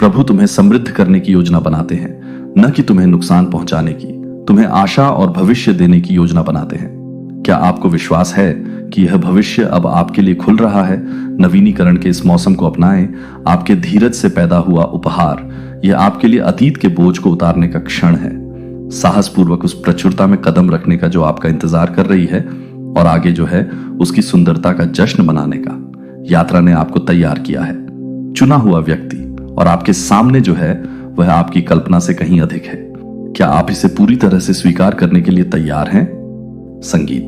प्रभु तुम्हें समृद्ध करने की योजना बनाते हैं, न कि तुम्हें नुकसान पहुंचाने की। तुम्हें आशा और भविष्य देने की योजना बनाते हैं। क्या आपको विश्वास है कि यह भविष्य अब आपके लिए खुल रहा है? नवीनीकरण के इस मौसम को अपनाएं। आपके धीरज से पैदा हुआ उपहार, यह आपके लिए अतीत के बोझ को उतारने का क्षण है। साहसपूर्वक उस प्रचुरता में कदम रखने का जो आपका इंतजार कर रही है, और आगे जो है उसकी सुंदरता का जश्न मनाने का। यात्रा ने आपको तैयार किया है। चुना हुआ व्यक्ति, और आपके सामने जो है वह आपकी कल्पना से कहीं अधिक है। क्या आप इसे पूरी तरह से स्वीकार करने के लिए तैयार हैं? संगीत।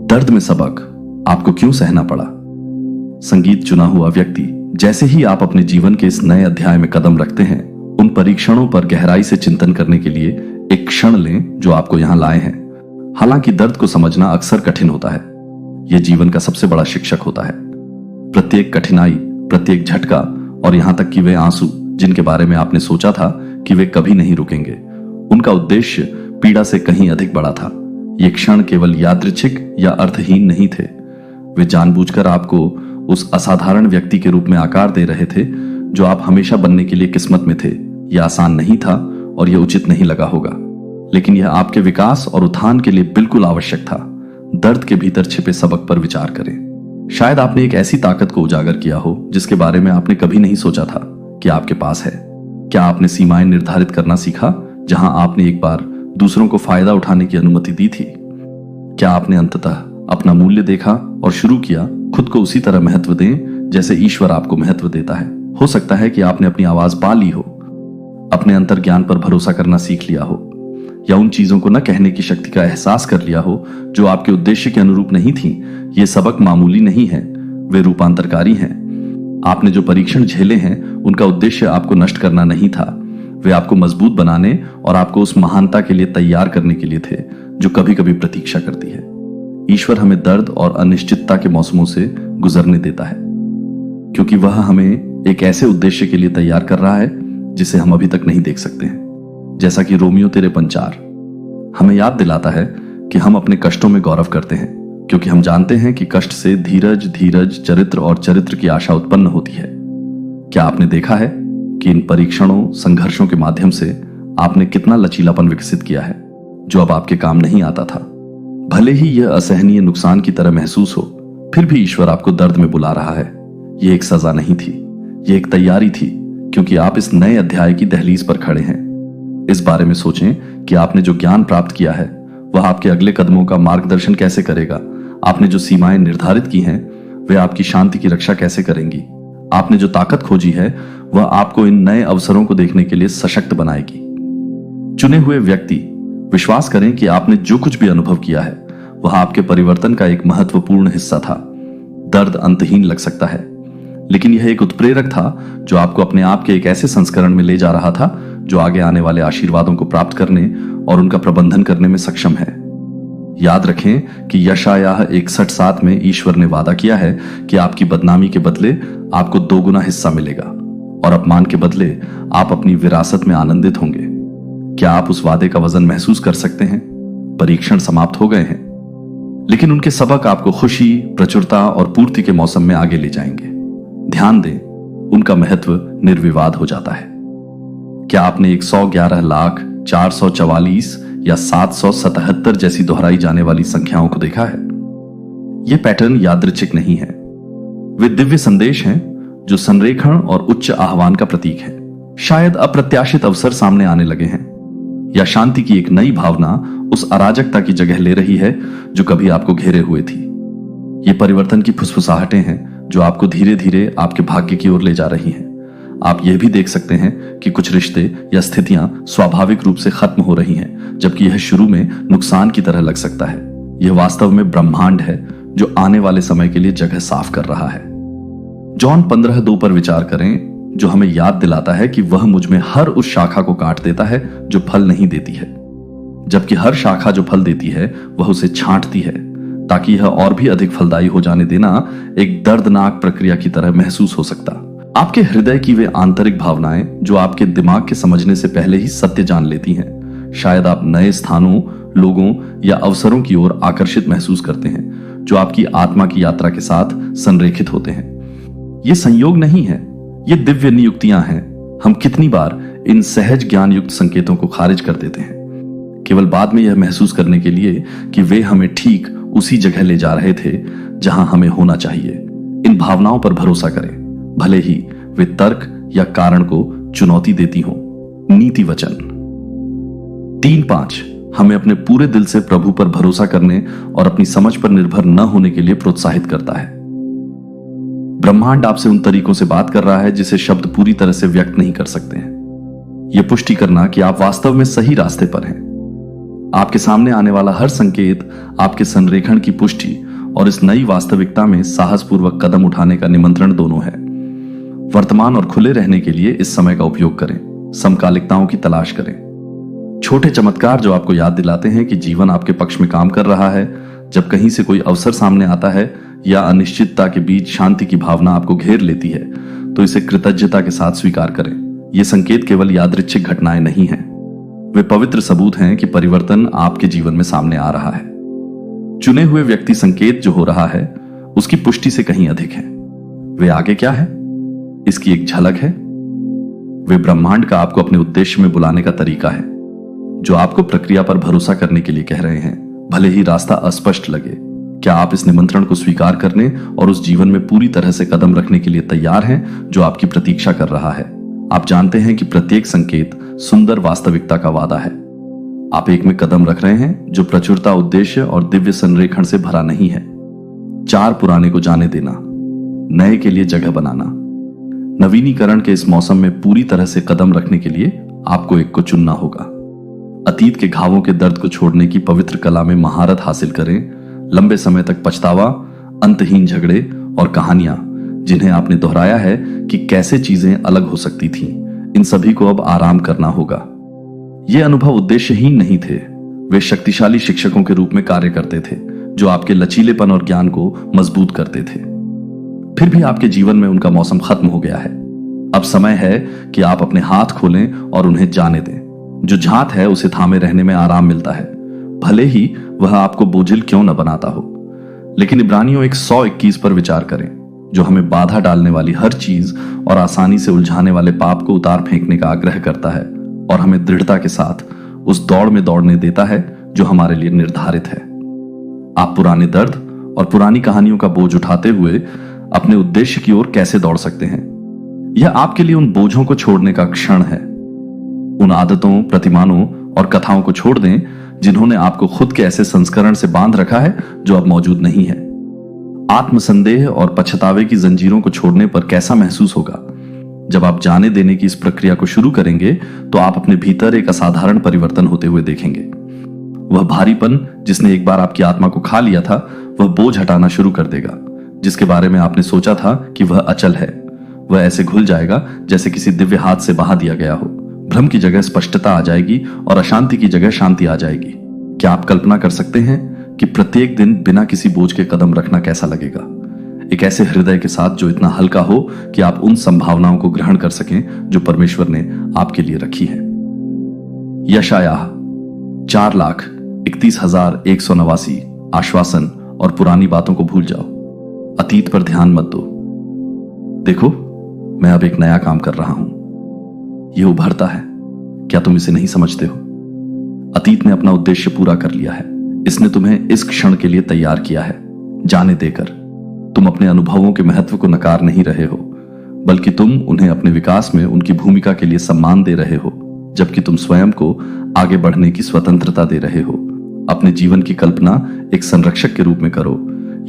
दर्द में सबक आपको क्यों सहना पड़ा? संगीत। चुना हुआ व्यक्ति, जैसे ही आप अपने जीवन के इस नए अध्याय में कदम रखते हैं, उन परीक्षणों पर गहराई से चिंतन करने के लिए एक क्षण लें जो आपको यहां लाए हैं। हालांकि दर्द को समझना अक्सर कठिन होता है, यह जीवन का सबसे बड़ा शिक्षक होता है। प्रत्येक कठिनाई, प्रत्येक झटका और यहां तक कि वे आंसू जिनके बारे में आपने सोचा था कि वे कभी नहीं रुकेंगे, उनका उद्देश्य पीड़ा से कहीं अधिक बड़ा था। ये क्षण केवल यादृच्छिक या अर्थहीन नहीं थे, वे जानबूझकर आपको उस असाधारण व्यक्ति के रूप में आकार दे रहे थे जो आप हमेशा बनने के लिए किस्मत में थे। यह आसान नहीं था और यह उचित नहीं लगा होगा, लेकिन यह आपके विकास और उत्थान के लिए बिल्कुल आवश्यक था। दर्द के भीतर छिपे सबक पर विचार करें। शायद आपने एक ऐसी ताकत को उजागर किया हो जिसके बारे में आपने कभी नहीं सोचा था कि आपके पास है। क्या आपने सीमाएं निर्धारित करना सीखा जहां आपने एक बार दूसरों को फायदा उठाने की अनुमति दी थी? क्या आपने अंततः अपना मूल्य देखा और शुरू किया खुद को उसी तरह महत्व दें जैसे ईश्वर आपको महत्व देता है? हो सकता है कि आपने अपनी आवाज पा ली हो, अपने अंतर्ज्ञान पर भरोसा करना सीख लिया हो, या उन चीजों को न कहने की शक्ति का एहसास कर लिया हो जो आपके उद्देश्य के अनुरूप नहीं थी। ये सबक मामूली नहीं है, वे रूपांतरकारी हैं। आपने जो परीक्षण झेले हैं उनका उद्देश्य आपको नष्ट करना नहीं था, वे आपको मजबूत बनाने और आपको उस महानता के लिए तैयार करने के लिए थे जो कभी कभी प्रतीक्षा करती है। ईश्वर हमें दर्द और अनिश्चितता के मौसमों से गुजरने देता है क्योंकि वह हमें एक ऐसे उद्देश्य के लिए तैयार कर रहा है जिसे हम अभी तक नहीं देख सकते हैं। जैसा कि रोमियो 53:4 हमें याद दिलाता है कि हम अपने कष्टों में गौरव करते हैं क्योंकि हम जानते हैं कि कष्ट से धीरज, धीरज चरित्र और चरित्र की आशा उत्पन्न होती है। क्या आपने देखा है कि इन परीक्षणों, संघर्षों के माध्यम से आपने कितना लचीलापन विकसित किया है जो अब आपके काम नहीं आता था? भले ही यह असहनीय नुकसान की तरह महसूस हो, फिर भी ईश्वर आपको दर्द में बुला रहा है। यह एक सजा नहीं थी, यह एक तैयारी थी, क्योंकि आप इस नए अध्याय की दहलीज पर खड़े हैं। इस बारे में सोचें कि आपने जो ज्ञान प्राप्त किया है वह आपके अगले कदमों का मार्गदर्शन कैसे करेगा। आपने जो सीमाएं निर्धारित की हैं वे आपकी शांति की रक्षा कैसे करेंगी। आपने जो ताकत खोजी है वह आपको इन नए अवसरों को देखने के लिए सशक्त बनाएगी। चुने हुए व्यक्ति, विश्वास करें कि आपने जो कुछ भी अनुभव किया है वह आपके परिवर्तन का एक महत्वपूर्ण हिस्सा था। दर्द अंतहीन लग सकता है, लेकिन यह एक उत्प्रेरक था जो आपको अपने आप के एक ऐसे संस्करण में ले जा रहा था जो आगे आने वाले आशीर्वादों को प्राप्त करने और उनका प्रबंधन करने में सक्षम है। याद रखें कि यशायाह 61:7 में ईश्वर ने वादा किया है कि आपकी बदनामी के बदले आपको 2 गुना हिस्सा मिलेगा और अपमान के बदले आप अपनी विरासत में आनंदित होंगे। क्या आप उस वादे का वजन महसूस कर सकते हैं? परीक्षण समाप्त हो गए हैं, लेकिन उनके सबक आपको खुशी, प्रचुरता और पूर्ति के मौसम में आगे ले जाएंगे। ध्यान दें, उनका महत्व निर्विवाद हो जाता है। क्या आपने 111,444 या 777 जैसी दोहराई जाने वाली संख्याओं को देखा है? यह पैटर्न यादृच्छिक नहीं है, वे दिव्य संदेश हैं जो संरेखण और उच्च आह्वान का प्रतीक है। शायद अप्रत्याशित अवसर सामने आने लगे हैं, या शांति की एक नई भावना उस अराजकता की जगह ले रही है जो कभी आपको घेरे हुए थी। ये परिवर्तन की फुसफुसाहटें हैं जो आपको धीरे धीरे आपके भाग्य की ओर ले जा रही हैं। आप यह भी देख सकते हैं कि कुछ रिश्ते या स्थितियां स्वाभाविक रूप से खत्म हो रही हैं, जबकि यह शुरू में नुकसान की तरह लग सकता है। यह वास्तव में ब्रह्मांड है जो आने वाले समय के लिए जगह साफ कर रहा है। जॉन 15:2 पर विचार करें, जो हमें याद दिलाता है कि वह मुझ में हर उस शाखा को काट देता है जो फल नहीं देती है, जबकि हर शाखा जो फल देती है वह उसे छांटती है ताकि यह और भी अधिक फलदायी हो जाने देना एक दर्दनाक प्रक्रिया की तरह महसूस हो सकता। आपके हृदय की वे आंतरिक भावनाएं जो आपके दिमाग के समझने से पहले ही सत्य जान लेती हैं। शायद आप नए स्थानों, लोगों या अवसरों की ओर आकर्षित महसूस करते हैं जो आपकी आत्मा की यात्रा के साथ संरेखित होते हैं। ये संयोग नहीं है, ये दिव्य नियुक्तियां हैं। हम कितनी बार इन सहज ज्ञान युक्त संकेतों को खारिज कर देते हैं, केवल बाद में यह महसूस करने के लिए कि वे हमें ठीक उसी जगह ले जा रहे थे जहां हमें होना चाहिए। इन भावनाओं पर भरोसा करें, भले ही वे तर्क या कारण को चुनौती देती हों। नीति वचन 3:5 हमें अपने पूरे दिल से प्रभु पर भरोसा करने और अपनी समझ पर निर्भर न होने के लिए प्रोत्साहित करता है। ब्रह्मांड आपसे उन तरीकों से बात कर रहा है जिसे शब्द पूरी तरह से व्यक्त नहीं कर सकते हैं। यह पुष्टि करना कि आप वास्तव में सही रास्ते पर हैं। आपके सामने आने वाला हर संकेत आपके संरेखण की पुष्टि और इस नई वास्तविकता में साहसपूर्वक कदम उठाने का निमंत्रण दोनों है। वर्तमान और खुले रहने के लिए इस समय का उपयोग करें, समकालिकताओं की तलाश करें, छोटे चमत्कार जो आपको याद दिलाते हैं कि जीवन आपके पक्ष में काम कर रहा है। जब कहीं से कोई अवसर सामने आता है या अनिश्चितता के बीच शांति की भावना आपको घेर लेती है, तो इसे कृतज्ञता के साथ स्वीकार करें। ये संकेत केवल यादृच्छिक घटनाएं नहीं हैं, वे पवित्र सबूत हैं कि परिवर्तन आपके जीवन में सामने आ रहा है। चुने हुए व्यक्ति संकेत जो हो रहा है उसकी पुष्टि से कहीं अधिक है। वे आगे क्या है, इसकी एक झलक है। वे ब्रह्मांड का आपको अपने उद्देश्य में बुलाने का तरीका है, जो आपको प्रक्रिया पर भरोसा करने के लिए कह रहे हैं, भले ही रास्ता अस्पष्ट लगे। क्या आप इस निमंत्रण को स्वीकार करने और उस जीवन में पूरी तरह से कदम रखने के लिए तैयार हैं जो आपकी प्रतीक्षा कर रहा है? आप जानते हैं कि प्रत्येक संकेत सुंदर वास्तविकता का वादा है। आप एक में कदम रख रहे हैं जो प्रचुरता, उद्देश्य और दिव्य संरेखण से भरा नहीं है। 4 पुराने को जाने देना, नए के लिए जगह बनाना। नवीनीकरण के इस मौसम में पूरी तरह से कदम रखने के लिए आपको एक को चुनना होगा। अतीत के घावों के दर्द को छोड़ने की पवित्र कला में महारत हासिल करें। लंबे समय तक पछतावा, अंतहीन झगड़े और कहानियां जिन्हें आपने दोहराया है कि कैसे चीजें अलग हो सकती थीं, इन सभी को अब आराम करना होगा। ये अनुभव उद्देश्यहीन नहीं थे, वे शक्तिशाली शिक्षकों के रूप में कार्य करते थे जो आपके लचीलेपन और ज्ञान को मजबूत करते थे। फिर भी आपके जीवन में उनका मौसम खत्म हो गया है। अब समय है कि आप अपने हाथ खोलें और उन्हें जाने दें। जो झांत है उसे थामे रहने में आराम मिलता है, भले ही वह आपको बोझिल क्यों न बनाता हो। लेकिन इब्रानियों 121 पर विचार करें, जो हमें बाधा डालने वाली हर चीज और आसानी से उलझाने वाले पाप को उतार फेंकने का आग्रह करता है और हमें दृढ़ता के साथ उस दौड़ में दौड़ने देता है जो हमारे लिए निर्धारित है। आप पुराने दर्द और पुरानी कहानियों का बोझ उठाते हुए अपने उद्देश्य की ओर कैसे दौड़ सकते हैं? यह आपके लिए उन बोझों को छोड़ने का क्षण है। उन आदतों, प्रतिमानों और कथाओं को छोड़ दें जिन्होंने आपको खुद के ऐसे संस्करण से बांध रखा है जो अब मौजूद नहीं है। आत्मसंदेह और पछतावे की जंजीरों को छोड़ने पर कैसा महसूस होगा? जब आप जाने देने की इस प्रक्रिया को शुरू करेंगे तो आप अपने भीतर एक असाधारण परिवर्तन होते हुए देखेंगे। वह भारीपन जिसने एक बार आपकी आत्मा को खा लिया था, वह बोझ हटाना शुरू कर देगा। जिसके बारे में आपने सोचा था कि वह अचल है, वह ऐसे घुल जाएगा जैसे किसी दिव्य हाथ से बहा दिया गया हो। भ्रम की जगह स्पष्टता आ जाएगी और अशांति की जगह शांति आ जाएगी। क्या आप कल्पना कर सकते हैं कि प्रत्येक दिन बिना किसी बोझ के कदम रखना कैसा लगेगा? एक ऐसे हृदय के साथ जो इतना हल्का हो कि आप उन संभावनाओं को ग्रहण कर सकें जो परमेश्वर ने आपके लिए रखी है। यशायाह 4,31,189 आश्वासन और पुरानी बातों को भूल जाओ। अतीत पर ध्यान मत दो। देखो, मैं अब एक नया काम कर रहा हूं, यह उभरता है। क्या तुम इसे नहीं समझते हो? अतीत ने अपना उद्देश्य पूरा कर लिया है। इसने तुम्हें इस क्षण के लिए तैयार किया है। जाने देकर तुम अपने अनुभवों के महत्व को नकार नहीं रहे हो, बल्कि तुम उन्हें अपने विकास में उनकी भूमिका के लिए सम्मान दे रहे हो, जबकि तुम स्वयं को आगे बढ़ने की स्वतंत्रता दे रहे हो। अपने जीवन की कल्पना एक संरक्षक के रूप में करो।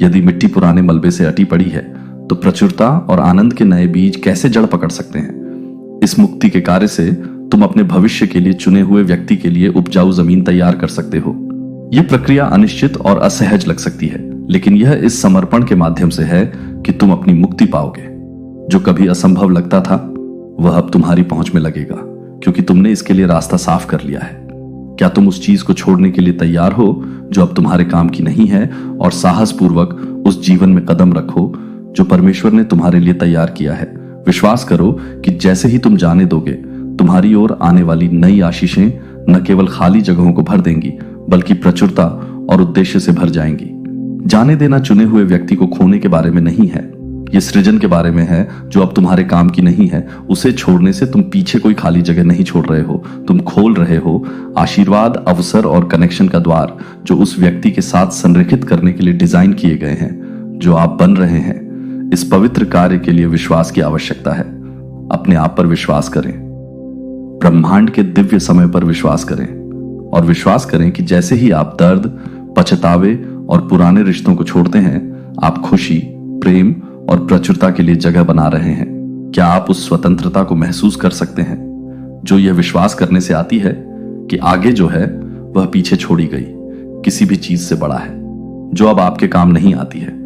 यदि मिट्टी पुराने मलबे से अटी पड़ी है तो प्रचुरता और आनंद के नए बीज कैसे जड़ पकड़ सकते हैं? इस मुक्ति के कार्य से तुम अपने भविष्य के लिए चुने हुए व्यक्ति के लिए उपजाऊ जमीन तैयार कर सकते हो। यह प्रक्रिया अनिश्चित और असहज लग सकती है, लेकिन यह इस समर्पण के माध्यम से है कि तुम अपनी मुक्ति पाओगे। जो कभी असंभव लगता था वह अब तुम्हारी पहुंच में लगेगा, क्योंकि तुमने इसके लिए रास्ता साफ कर लिया है। क्या तुम उस चीज को छोड़ने के लिए तैयार हो जो अब तुम्हारे काम की नहीं है, और साहस पूर्वक उस जीवन में कदम रखो जो परमेश्वर ने तुम्हारे लिए तैयार किया है? विश्वास करो कि जैसे ही तुम जाने दोगे, तुम्हारी ओर आने वाली नई आशीषें न केवल खाली जगहों को भर देंगी, बल्कि प्रचुरता और उद्देश्य से भर जाएंगी। जाने देना चुने हुए व्यक्ति को खोने के बारे में नहीं है, यह सृजन के बारे में है जो अब तुम्हारे काम की नहीं है। उसे छोड़ने से तुम पीछे कोई खाली जगह नहीं छोड़ रहे हो, तुम खोल रहे हो आशीर्वाद, अवसर और कनेक्शन का द्वार जो उस व्यक्ति के साथ संरेखित करने के लिए डिजाइन किए गए हैं जो आप बन रहे हैं। इस पवित्र कार्य के लिए विश्वास की आवश्यकता है। अपने आप पर विश्वास करें, ब्रह्मांड के दिव्य समय पर विश्वास करें, और विश्वास करें कि जैसे ही आप दर्द, पछतावे और पुराने रिश्तों को छोड़ते हैं, आप खुशी, प्रेम और प्रचुरता के लिए जगह बना रहे हैं। क्या आप उस स्वतंत्रता को महसूस कर सकते हैं जो यह विश्वास करने से आती है कि आगे जो है वह पीछे छोड़ी गई किसी भी चीज से बड़ा है, जो अब आपके काम नहीं आती है?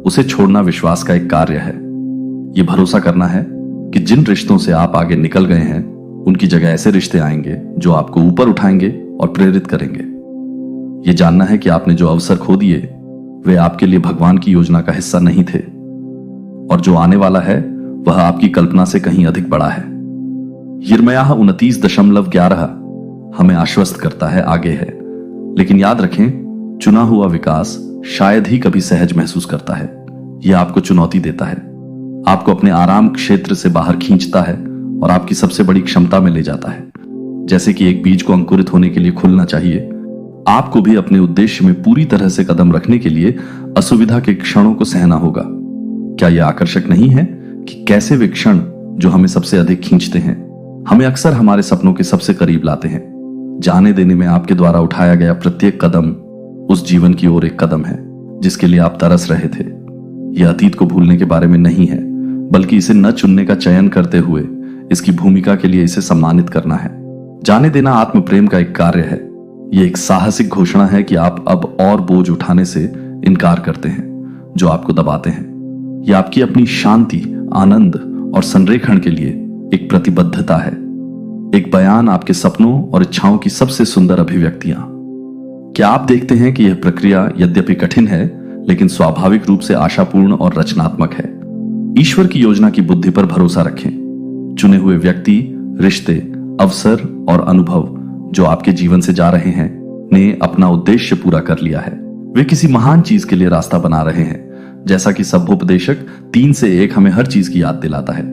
उसे छोड़ना विश्वास का एक कार्य है। यह भरोसा करना है कि जिन रिश्तों से आप आगे निकल गए हैं उनकी जगह ऐसे रिश्ते आएंगे जो आपको ऊपर उठाएंगे और प्रेरित करेंगे। यह जानना है कि आपने जो अवसर खो दिए वे आपके लिए भगवान की योजना का हिस्सा नहीं थे, और जो आने वाला है वह आपकी कल्पना से कहीं अधिक बड़ा है। यिर्मयाह 29:11 हमें आश्वस्त करता है आगे है, लेकिन याद रखें, चुना हुआ विकास शायद ही कभी सहज महसूस करता है। यह आपको चुनौती देता है, आपको अपने आराम क्षेत्र से बाहर खींचता है और आपकी सबसे बड़ी क्षमता में ले जाता है। जैसे कि एक बीज को अंकुरित होने के लिए खुलना चाहिए, आपको भी अपने उद्देश्य में पूरी तरह से कदम रखने के लिए असुविधा के क्षणों को सहना होगा। क्या यह आकर्षक नहीं है कि कैसे वे क्षण जो हमें सबसे अधिक खींचते हैं, हमें अक्सर हमारे सपनों के सबसे करीब लाते हैं। जाने देने में आपके द्वारा उठाया गया प्रत्येक कदम उस जीवन की ओर एक कदम है जिसके लिए आप तरस रहे थे। यह अतीत को भूलने के बारे में नहीं है, बल्कि इसे न चुनने का चयन करते हुए इसकी भूमिका के लिए इसे सम्मानित करना है। जाने देना आत्म प्रेम का एक कार्य है। यह एक साहसिक घोषणा है कि आप अब और बोझ उठाने से इनकार करते हैं जो आपको दबाते हैं। यह आपकी अपनी शांति, आनंद और संरेखण के लिए एक प्रतिबद्धता है, एक बयान आपके सपनों और इच्छाओं की सबसे सुंदर अभिव्यक्तियां। क्या आप देखते हैं कि यह प्रक्रिया यद्यपि कठिन है लेकिन स्वाभाविक रूप से आशापूर्ण और रचनात्मक है। ईश्वर की योजना की बुद्धि पर भरोसा रखें। चुने हुए व्यक्ति, रिश्ते, अवसर और अनुभव जो आपके जीवन से जा रहे हैं ने अपना उद्देश्य पूरा कर लिया है। वे किसी महान चीज के लिए रास्ता बना रहे हैं। जैसा कि सभ्योपदेशक 3 से 1 हमें हर चीज की याद दिलाता है।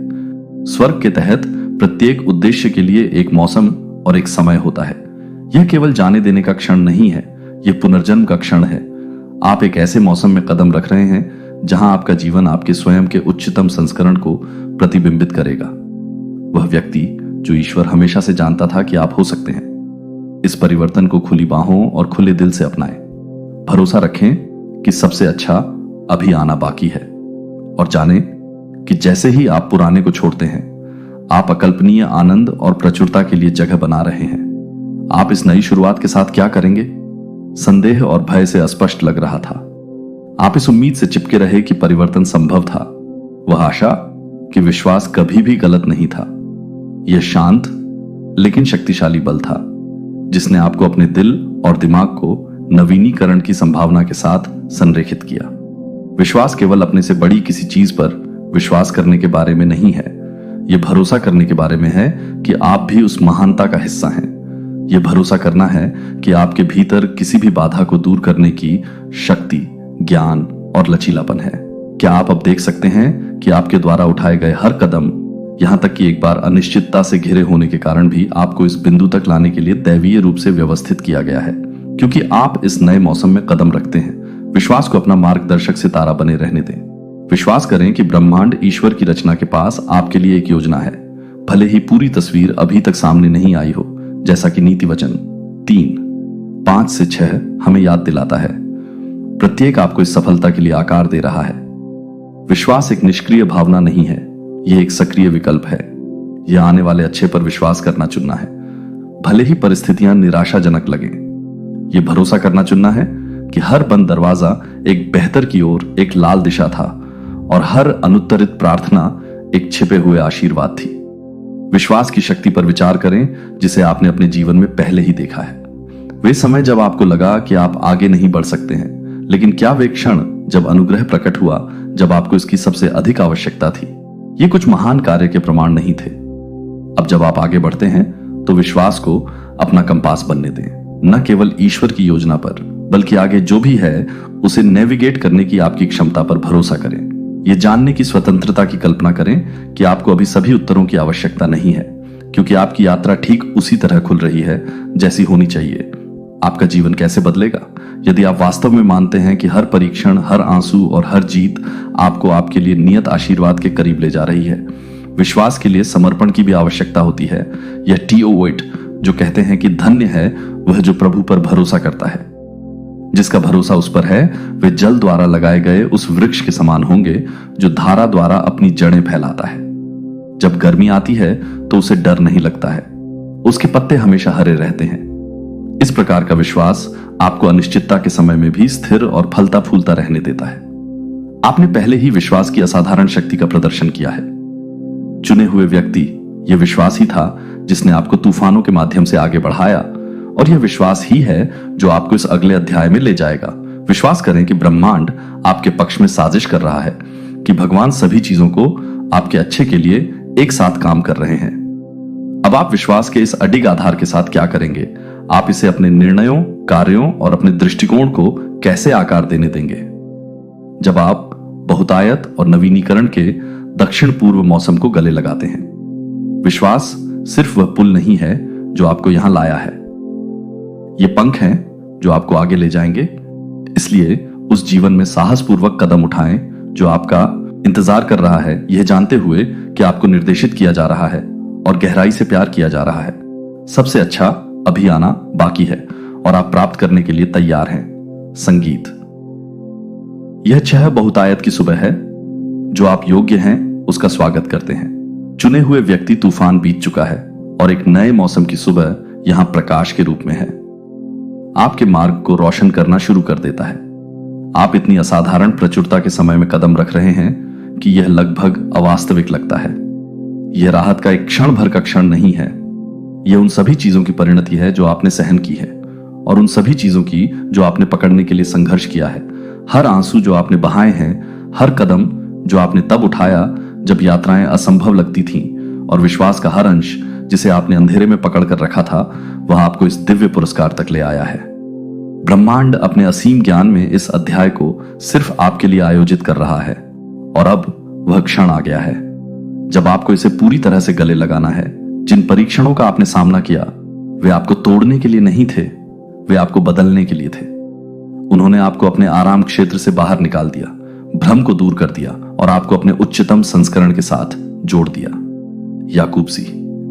स्वर्ग के तहत प्रत्येक उद्देश्य के लिए एक मौसम और एक समय होता है। यह केवल जाने देने का क्षण नहीं है, यह पुनर्जन्म का क्षण है। आप एक ऐसे मौसम में कदम रख रहे हैं जहां आपका जीवन आपके स्वयं के उच्चतम संस्करण को प्रतिबिंबित करेगा। वह व्यक्ति जो ईश्वर हमेशा से जानता था कि आप हो सकते हैं। इस परिवर्तन को खुली बाहों और खुले दिल से अपनाएं। भरोसा रखें कि सबसे अच्छा अभी आना बाकी है और जानें कि जैसे ही आप पुराने को छोड़ते हैं, आप अकल्पनीय आनंद और प्रचुरता के लिए जगह बना रहे हैं। आप इस नई शुरुआत के साथ क्या करेंगे? संदेह और भय से अस्पष्ट लग रहा था। आप इस उम्मीद से चिपके रहे कि परिवर्तन संभव था। वह आशा कि विश्वास कभी भी गलत नहीं था। यह शांत लेकिन शक्तिशाली बल था जिसने आपको अपने दिल और दिमाग को नवीनीकरण की संभावना के साथ संरेखित किया। विश्वास केवल अपने से बड़ी किसी चीज पर विश्वास करने के बारे में नहीं है, यह भरोसा करने के बारे में है कि आप भी उस महानता का हिस्सा हैं। यह भरोसा करना है कि आपके भीतर किसी भी बाधा को दूर करने की शक्ति, ज्ञान और लचीलापन है। क्या आप अब देख सकते हैं कि आपके द्वारा उठाए गए हर कदम, यहां तक कि एक बार अनिश्चितता से घिरे होने के कारण भी, आपको इस बिंदु तक लाने के लिए दैवीय रूप से व्यवस्थित किया गया है, क्योंकि आप इस नए मौसम में कदम रखते हैं। विश्वास को अपना मार्गदर्शक सितारा बने रहने दें। विश्वास करें कि ब्रह्मांड ईश्वर की रचना के पास आपके लिए एक योजना है, भले ही पूरी तस्वीर अभी तक सामने नहीं आई हो। जैसा कि नीति वचन 3:5 से 6 हमें याद दिलाता है, प्रत्येक आपको इस सफलता के लिए आकार दे रहा है। विश्वास एक निष्क्रिय भावना नहीं है, यह एक सक्रिय विकल्प है। यह आने वाले अच्छे पर विश्वास करना चुनना है, भले ही परिस्थितियां निराशाजनक लगें। यह भरोसा करना चुनना है कि हर बंद दरवाजा एक बेहतर की ओर एक लाल दिशा था और हर अनुत्तरित प्रार्थना एक छिपे हुए आशीर्वाद थी। विश्वास की शक्ति पर विचार करें जिसे आपने अपने जीवन में पहले ही देखा है। वे समय जब आपको लगा कि आप आगे नहीं बढ़ सकते हैं, लेकिन क्या वे क्षण जब अनुग्रह प्रकट हुआ, जब आपको इसकी सबसे अधिक आवश्यकता थी? ये कुछ महान कार्य के प्रमाण नहीं थे। अब जब आप आगे बढ़ते हैं तो विश्वास को अपना कंपास बनने दें, न केवल ईश्वर की योजना पर, बल्कि आगे जो भी है उसे नेविगेट करने की आपकी क्षमता पर भरोसा करें। यह जानने की स्वतंत्रता की कल्पना करें कि आपको अभी सभी उत्तरों की आवश्यकता नहीं है, क्योंकि आपकी यात्रा ठीक उसी तरह खुल रही है जैसी होनी चाहिए। आपका जीवन कैसे बदलेगा यदि आप वास्तव में मानते हैं कि हर परीक्षण, हर आंसू और हर जीत आपको आपके लिए नियत आशीर्वाद के करीब ले जा रही है। विश्वास के लिए समर्पण की भी आवश्यकता होती है। यह टी.ओ. वोइट जो कहते हैं कि धन्य है वह जो प्रभु पर भरोसा करता है। जिसका भरोसा उस पर है वे जल द्वारा लगाए गए उस वृक्ष के समान होंगे जो धारा द्वारा अपनी जड़ें फैलाता है। जब गर्मी आती है तो उसे डर नहीं लगता है, उसके पत्ते हमेशा हरे रहते हैं। इस प्रकार का विश्वास आपको अनिश्चितता के समय में भी स्थिर और फलता फूलता रहने देता है। आपने पहले ही विश्वास की असाधारण शक्ति का प्रदर्शन किया है। चुने हुए व्यक्ति, यह विश्वास ही था जिसने आपको तूफानों के माध्यम से आगे बढ़ाया, और यह विश्वास ही है जो आपको इस अगले अध्याय में ले जाएगा। विश्वास करें कि ब्रह्मांड आपके पक्ष में साजिश कर रहा है, कि भगवान सभी चीजों को आपके अच्छे के लिए एक साथ काम कर रहे हैं। अब आप विश्वास के इस अडिग आधार के साथ क्या करेंगे? आप इसे अपने निर्णयों, कार्यों और अपने दृष्टिकोण को कैसे आकार देने देंगे? जब आप बहुतायत और नवीनीकरण के दक्षिण पूर्व मौसम को गले लगाते हैं। विश्वास सिर्फ वह पुल नहीं है जो आपको यहां लाया है, ये पंख हैं जो आपको आगे ले जाएंगे। इसलिए उस जीवन में साहसपूर्वक कदम उठाएं जो आपका इंतजार कर रहा है, यह जानते हुए कि आपको निर्देशित किया जा रहा है और गहराई से प्यार किया जा रहा है। सबसे अच्छा अभी आना बाकी है और आप प्राप्त करने के लिए तैयार हैं। संगीत। यह 6 बहुतायत की सुबह है। जो आप योग्य हैं उसका स्वागत करते हैं। चुने हुए व्यक्ति तूफान बीत चुका है और एक नए मौसम की सुबह यहां प्रकाश के रूप में है। आपके मार्ग को रोशन करना शुरू कर देता है। आप इतनी असाधारण प्रचुरता के समय में कदम रख रहे हैं कि यह लगभग अवास्तविक लगता है। यह राहत का एक क्षण भर का क्षण नहीं है। यह उन सभी चीजों की परिणति है जो आपने सहन की है और उन सभी चीजों की जो आपने पकड़ने के लिए संघर्ष किया है। हर आंसू जो आपने बहाए हैं, हर कदम जो आपने तब उठाया जब यात्राएं असंभव लगती थीं, और विश्वास का हर अंश जिसे आपने अंधेरे में पकड़ कर रखा था, वह आपको इस दिव्य पुरस्कार तक ले आया है। ब्रह्मांड अपने असीम ज्ञान में इस अध्याय को सिर्फ आपके लिए आयोजित कर रहा है और अब वह क्षण आ गया है जब आपको इसे पूरी तरह से गले लगाना है। जिन परीक्षणों का आपने सामना किया, वे आपको तोड़ने के लिए नहीं थे, वे आपको बदलने के लिए थे। उन्होंने आपको अपने आराम क्षेत्र से बाहर निकाल दिया, भ्रम को दूर कर दिया और आपको अपने उच्चतम संस्करण के साथ जोड़ दिया। याकूब सी,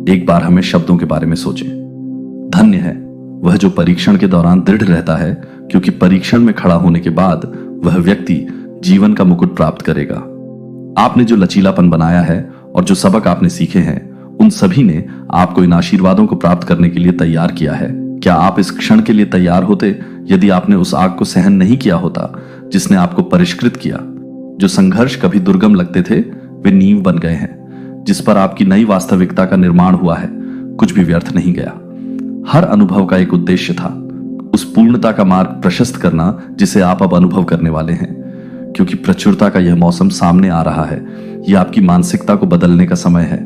एक बार हमें शब्दों के बारे में सोचें। धन्य है वह जो परीक्षण के दौरान दृढ़ रहता है, क्योंकि परीक्षण में खड़ा होने के बाद वह व्यक्ति जीवन का मुकुट प्राप्त करेगा। आपने जो लचीलापन बनाया है और जो सबक आपने सीखे हैं, उन सभी ने आपको इन आशीर्वादों को प्राप्त करने के लिए तैयार किया है। क्या आप इस क्षण के लिए तैयार होते यदि आपने उस आग को सहन नहीं किया होता जिसने आपको परिष्कृत किया? जो संघर्ष कभी दुर्गम लगते थे, वे नींव बन गए हैं जिस पर आपकी नई वास्तविकता का निर्माण हुआ है। कुछ भी व्यर्थ नहीं गया। हर अनुभव का एक उद्देश्य था, उस पूर्णता का मार्ग प्रशस्त करना जिसे आप अब अनुभव करने वाले हैं। क्योंकि प्रचुरता का यह मौसम सामने आ रहा है, यह आपकी मानसिकता को बदलने का समय है।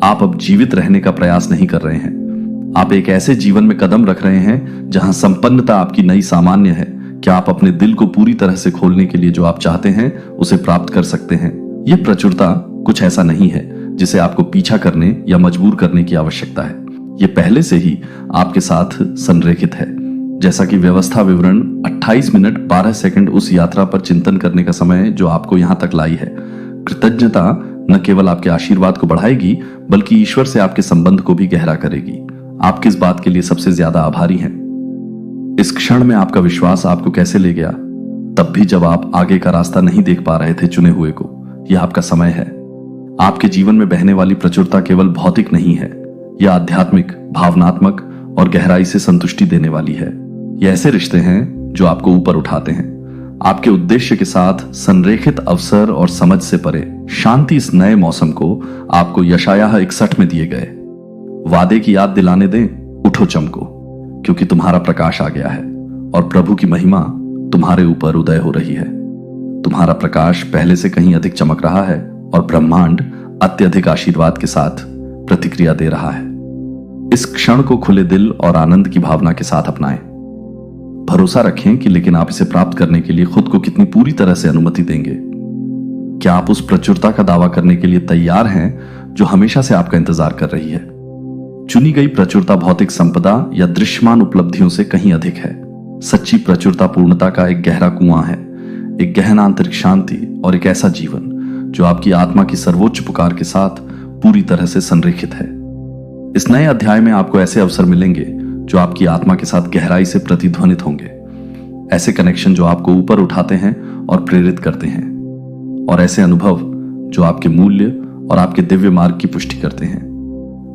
आप अब जीवित रहने का प्रयास नहीं कर रहे हैं, आप एक ऐसे जीवन में कदम रख रहे हैं जहां संपन्नता आपकी नई सामान्य है। क्या आप अपने दिल को पूरी तरह से खोलने के लिए जो आप चाहते हैं उसे प्राप्त कर सकते हैं? यह प्रचुरता कुछ ऐसा नहीं है जिसे आपको पीछा करने या मजबूर करने की आवश्यकता है। यह पहले से ही आपके साथ संरेखित है। जैसा कि व्यवस्था विवरण 28 मिनट 12 सेकंड उस यात्रा पर चिंतन करने का समय जो आपको यहां तक लाई है। कृतज्ञता न केवल आपके आशीर्वाद को बढ़ाएगी बल्कि ईश्वर से आपके संबंध को भी गहरा करेगी। आप किस बात के लिए सबसे ज्यादा आभारी हैं? इस क्षण में आपका विश्वास आपको कैसे ले गया, तब भी जब आप आगे का रास्ता नहीं देख पा रहे थे चुने हुए को? यह आपका समय है। आपके जीवन में बहने वाली प्रचुरता केवल भौतिक नहीं है, यह आध्यात्मिक, भावनात्मक और गहराई से संतुष्टि देने वाली है। ये ऐसे रिश्ते हैं जो आपको ऊपर उठाते हैं, आपके उद्देश्य के साथ संरेखित अवसर और समझ से परे। शांति इस नए मौसम को आपको यशायाह 61 में दिए गए वादे की याद दिलाने दें। उठो चमको, क्योंकि तुम्हारा प्रकाश आ गया है और प्रभु की महिमा तुम्हारे ऊपर उदय हो रही है। तुम्हारा प्रकाश पहले से कहीं अधिक चमक रहा है और ब्रह्मांड अत्यधिक आशीर्वाद के साथ प्रतिक्रिया दे रहा है। इस क्षण को खुले दिल और आनंद की भावना के साथ अपनाएं। भरोसा रखें कि लेकिन आप इसे प्राप्त करने के लिए खुद को कितनी पूरी तरह से अनुमति देंगे। क्या आप उस प्रचुरता का दावा करने के लिए तैयार हैं जो हमेशा से आपका इंतजार कर रही है? चुनी गई प्रचुरता भौतिक संपदा या दृश्यमान उपलब्धियों से कहीं अधिक है। सच्ची प्रचुरता पूर्णता का एक गहरा कुआं है, एक गहन आंतरिक शांति और एक ऐसा जीवन जो आपकी आत्मा की सर्वोच्च पुकार के साथ पूरी तरह से संरेखित है। इस नए अध्याय में आपको ऐसे अवसर मिलेंगे जो आपकी आत्मा के साथ गहराई से प्रतिध्वनित होंगे, ऐसे कनेक्शन जो आपको ऊपर उठाते हैं और प्रेरित करते हैं, और ऐसे अनुभव जो आपके मूल्य और आपके दिव्य मार्ग की पुष्टि करते हैं।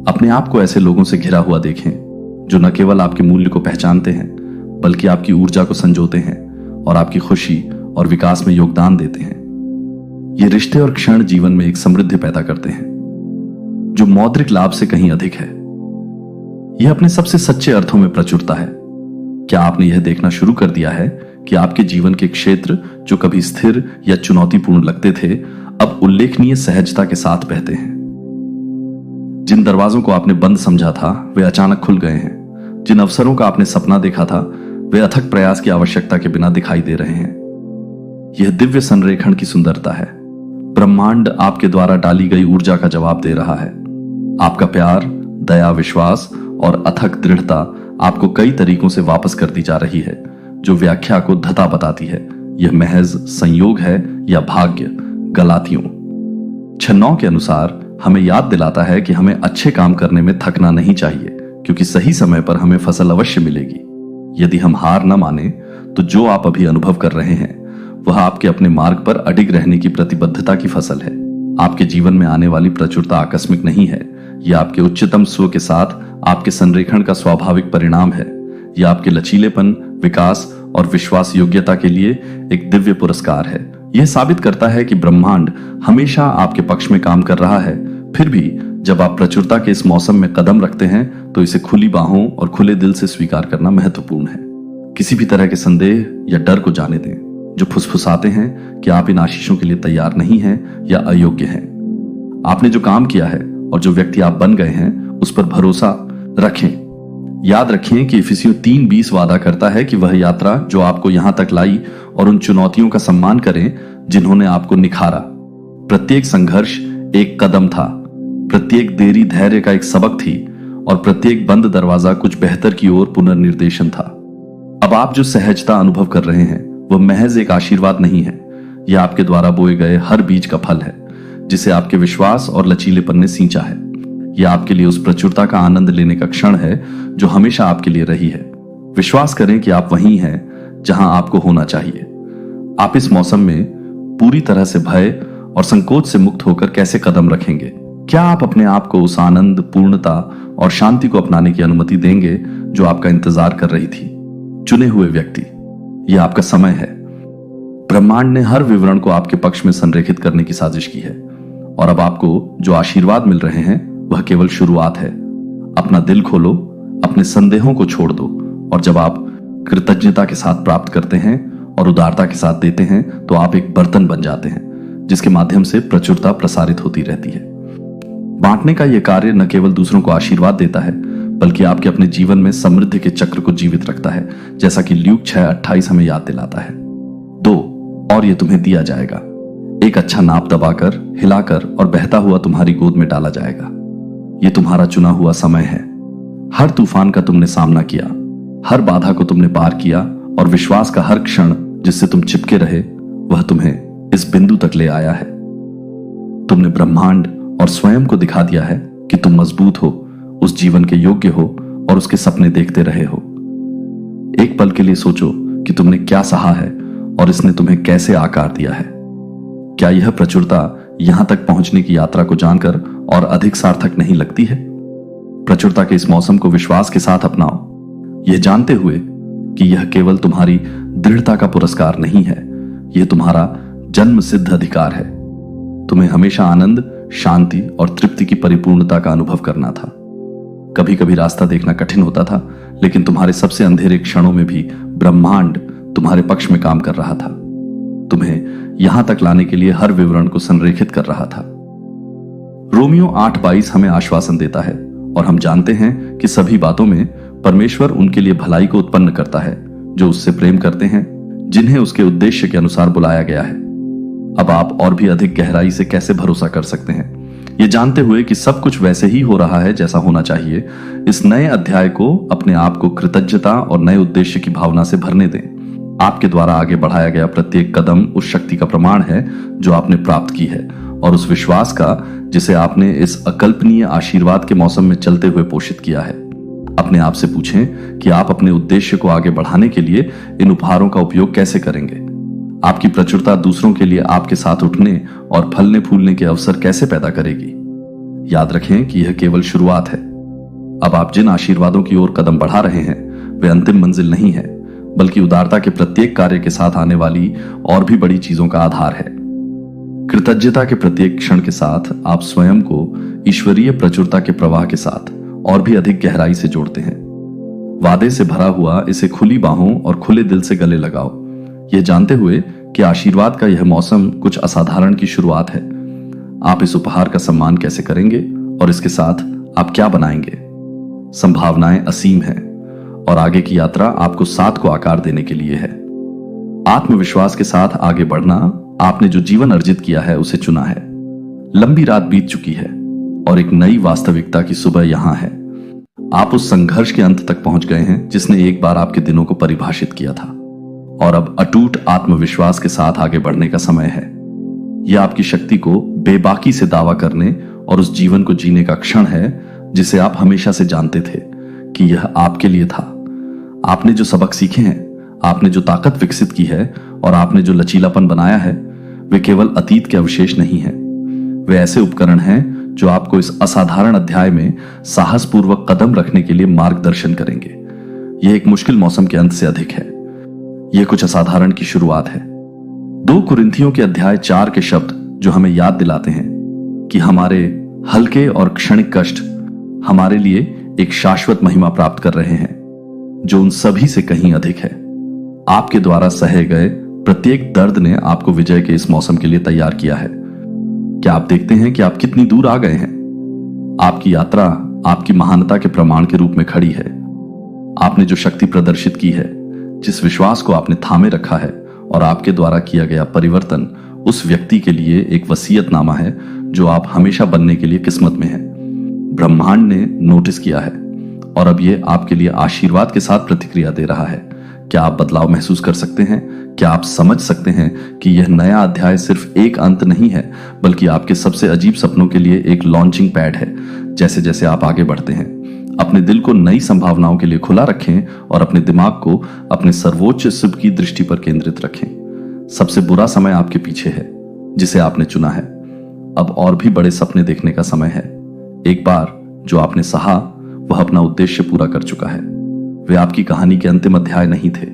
अपने आप को ऐसे लोगों से घिरा हुआ देखें जो न केवल आपके मूल्य को पहचानते हैं बल्कि आपकी ऊर्जा को संजोते हैं और आपकी खुशी और विकास में योगदान देते हैं। ये रिश्ते और क्षण जीवन में एक समृद्धि पैदा करते हैं जो मौद्रिक लाभ से कहीं अधिक है। यह अपने सबसे सच्चे अर्थों में प्रचुरता है। क्या आपने यह देखना शुरू कर दिया है कि आपके जीवन के क्षेत्र जो कभी स्थिर या चुनौतीपूर्ण लगते थे, अब उल्लेखनीय सहजता के साथ बहते हैं? जिन दरवाजों को आपने बंद समझा था वे अचानक खुल गए हैं। जिन अवसरों का आपने सपना देखा था वे अथक प्रयास की आवश्यकता के बिना दिखाई दे रहे हैं। यह दिव्य संरेखण की सुंदरता है। ब्रह्मांड आपके द्वारा डाली गई ऊर्जा का जवाब दे रहा है। आपका प्यार, दया, विश्वास और अथक दृढ़ता आपको कई तरीकों से वापस कर दी जा रही है, जो व्याख्या को धता बताती है। यह महज संयोग है या भाग्य? गलातियों 6:9 के अनुसार हमें याद दिलाता है कि हमें अच्छे काम करने में थकना नहीं चाहिए, क्योंकि सही समय पर हमें फसल अवश्य मिलेगी। यदि हम हार न माने तो जो आप अभी अनुभव कर रहे हैं वह आपके अपने मार्ग पर अडिग रहने की प्रतिबद्धता की फसल है। आपके जीवन में आने वाली प्रचुरता आकस्मिक नहीं है। यह आपके उच्चतम स्व के साथ आपके संरेखण का स्वाभाविक परिणाम है। यह आपके लचीलेपन, विकास और विश्वास योग्यता के लिए एक दिव्य पुरस्कार है। यह साबित करता है कि ब्रह्मांड हमेशा आपके पक्ष में काम कर रहा है। फिर भी जब आप प्रचुरता के इस मौसम में कदम रखते हैं तो इसे खुली बाहों और खुले दिल से स्वीकार करना महत्वपूर्ण है। किसी भी तरह के संदेह या डर को जाने दें जो फुसफुसाते हैं कि आप इन आशीषों के लिए तैयार नहीं हैं या अयोग्य हैं। आपने जो काम किया है और जो व्यक्ति आप बन गए हैं उस पर भरोसा रखें। याद रखें कि इफिसियों 3:20 वादा करता है कि वह यात्रा जो आपको यहां तक लाई और उन चुनौतियों का सम्मान करें जिन्होंने आपको निखारा। प्रत्येक संघर्ष एक कदम था, प्रत्येक देरी धैर्य का एक सबक थी और प्रत्येक बंद दरवाजा कुछ बेहतर की ओर पुनर्निर्देशन था। अब आप जो सहजता अनुभव कर रहे हैं वह महज एक आशीर्वाद नहीं है। यह आपके द्वारा बोए गए हर बीज का फल है जिसे आपके विश्वास और लचीलेपन ने सींचा है। यह आपके लिए उस प्रचुरता का आनंद लेने का क्षण है जो हमेशा आपके लिए रही है। विश्वास करें कि आप वहीं हैं जहां आपको होना चाहिए। आप इस मौसम में पूरी तरह से भय और संकोच से मुक्त होकर कैसे कदम रखेंगे? क्या आप अपने आप को उस आनंद, पूर्णता और शांति को अपनाने की अनुमति देंगे जो आपका इंतजार कर रही थी? चुने हुए व्यक्ति, यह आपका समय है। ब्रह्मांड ने हर विवरण को आपके पक्ष में संरेखित करने की साजिश की है और अब आपको जो आशीर्वाद मिल रहे हैं वह केवल शुरुआत है। अपना दिल खोलो, अपने संदेहों को छोड़ दो और जब आप कृतज्ञता के साथ प्राप्त करते हैं और उदारता के साथ देते हैं तो आप एक बर्तन बन जाते हैं जिसके माध्यम से प्रचुरता प्रसारित होती रहती है। बांटने का यह कार्य न केवल दूसरों को आशीर्वाद देता है बल्कि आपके अपने जीवन में समृद्धि के चक्र को जीवित रखता है, जैसा कि ल्यूक 6:28 हमें याद दिलाता है। 2 और यह तुम्हें दिया जाएगा, एक अच्छा नाप दबाकर, हिलाकर और बहता हुआ तुम्हारी गोद में डाला जाएगा। यह तुम्हारा चुना हुआ समय है। हर तूफान का तुमने सामना किया, हर बाधा को तुमने पार किया और विश्वास का हर क्षण जिससे तुम चिपके रहे वह तुम्हें इस बिंदु तक ले आया है। तुमने ब्रह्मांड और स्वयं को दिखा दिया है कि तुम मजबूत हो, उस जीवन के योग्य हो और उसके सपने देखते रहे हो। एक पल के लिए सोचो कि तुमने क्या सहा है और इसने तुम्हें कैसे आकार दिया है। क्या यह प्रचुरता यहां तक पहुंचने की यात्रा को जानकर और अधिक सार्थक नहीं लगती है? प्रचुरता के इस मौसम को विश्वास के साथ अपनाओ, यह जानते हुए कि यह केवल तुम्हारी दृढ़ता का पुरस्कार नहीं है, यह तुम्हारा जन्म सिद्ध अधिकार है। तुम्हें हमेशा आनंद, शांति और तृप्ति की परिपूर्णता का अनुभव करना था। कभी कभी रास्ता देखना कठिन होता था, लेकिन तुम्हारे सबसे अंधेरे क्षणों में भी ब्रह्मांड तुम्हारे पक्ष में काम कर रहा था। तुम्हें यहां तक लाने के लिए हर विवरण को संरेखित कर रहा था। रोमियो 8:22 हमें आश्वासन देता है और हम जानते हैं कि सभी बातों में परमेश्वर उनके लिए भलाई को उत्पन्न करता है जो उससे प्रेम करते हैं, जिन्हें उसके उद्देश्य के अनुसार बुलाया गया है। अब आप और भी अधिक गहराई से कैसे भरोसा कर सकते हैं, ये जानते हुए कि सब कुछ वैसे ही हो रहा है जैसा होना चाहिए। इस नए अध्याय को अपने आप को कृतज्ञता और नए उद्देश्य की भावना से भरने दें। आपके द्वारा आगे बढ़ाया गया प्रत्येक कदम उस शक्ति का प्रमाण है जो आपने प्राप्त की है और उस विश्वास का जिसे आपने इस अकल्पनीय आशीर्वाद के मौसम में चलते हुए पोषित किया है। अपने आप से पूछें कि आप अपने उद्देश्य को आगे बढ़ाने के लिए इन उपहारों का उपयोग कैसे करेंगे। आपकी प्रचुरता दूसरों के लिए आपके साथ उठने और फलने फूलने के अवसर कैसे पैदा करेगी। याद रखें कि यह केवल शुरुआत है। अब आप जिन आशीर्वादों की ओर कदम बढ़ा रहे हैं वे अंतिम मंजिल नहीं है, बल्कि उदारता के प्रत्येक कार्य के साथ आने वाली और भी बड़ी चीजों का आधार है। कृतज्ञता के प्रत्येक क्षण के साथ आप स्वयं को ईश्वरीय प्रचुरता के प्रवाह के साथ और भी अधिक गहराई से जोड़ते हैं। वादे से भरा हुआ इसे खुली बाहों और खुले दिल से गले लगाओ, यह जानते हुए कि आशीर्वाद का यह मौसम कुछ असाधारण की शुरुआत है। आप इस उपहार का सम्मान कैसे करेंगे और इसके साथ आप क्या बनाएंगे। संभावनाएं असीम हैं और आगे की यात्रा आपको साथ को आकार देने के लिए है। आत्मविश्वास के साथ आगे बढ़ना, आपने जो जीवन अर्जित किया है उसे चुना है। लंबी रात बीत चुकी है और एक नई वास्तविकता की सुबह यहां है। आप उस संघर्ष के अंत तक पहुंच गए हैं जिसने एक बार आपके दिनों को परिभाषित किया था, और अब अटूट आत्मविश्वास के साथ आगे बढ़ने का समय है। यह आपकी शक्ति को बेबाकी से दावा करने और उस जीवन को जीने का क्षण है जिसे आप हमेशा से जानते थे कि यह आपके लिए था। आपने जो सबक सीखे हैं, आपने जो ताकत विकसित की है और आपने जो लचीलापन बनाया है, वे केवल अतीत के अवशेष नहीं हैं। वे ऐसे उपकरण हैं जो आपको इस असाधारण अध्याय में साहसपूर्वक कदम रखने के लिए मार्गदर्शन करेंगे। यह एक मुश्किल मौसम के अंत से अधिक है। यह कुछ असाधारण की शुरुआत है। 2 कुरिन्थियों के अध्याय 4 के शब्द जो हमें याद दिलाते हैं कि हमारे हल्के और क्षणिक कष्ट हमारे लिए एक शाश्वत महिमा प्राप्त कर रहे हैं जो उन सभी से कहीं अधिक है। आपके द्वारा सहे गए प्रत्येक दर्द ने आपको विजय के इस मौसम के लिए तैयार किया है। क्या आप देखते हैं कि आप कितनी दूर आ गए हैं? आपकी यात्रा आपकी महानता के प्रमाण के रूप में खड़ी है। आपने जो शक्ति प्रदर्शित की है, जिस विश्वास को आपने थामे रखा है, और आपके द्वारा किया गया परिवर्तन उस व्यक्ति के लिए एक वसीयतनामा है जो आप हमेशा बनने के लिए किस्मत में है। ब्रह्मांड ने नोटिस किया है और अब यह आपके लिए आशीर्वाद के साथ प्रतिक्रिया दे रहा है। क्या आप बदलाव महसूस कर सकते हैं? क्या आप समझ सकते हैं कि यह नया अध्याय सिर्फ एक अंत नहीं है, बल्कि आपके सबसे अजीब सपनों के लिए एक लॉन्चिंग पैड है? जैसे जैसे आप आगे बढ़ते हैं, अपने दिल को नई संभावनाओं के लिए खुला रखें और अपने दिमाग को अपने सर्वोच्च शुभ की दृष्टि पर केंद्रित रखें। सबसे बुरा समय आपके पीछे है जिसे आपने चुना है। अब और भी बड़े सपने देखने का समय है। एक बार जो आपने सहा, वह अपना उद्देश्य पूरा कर चुका है। वे आपकी कहानी के अंतिम अध्याय नहीं थे,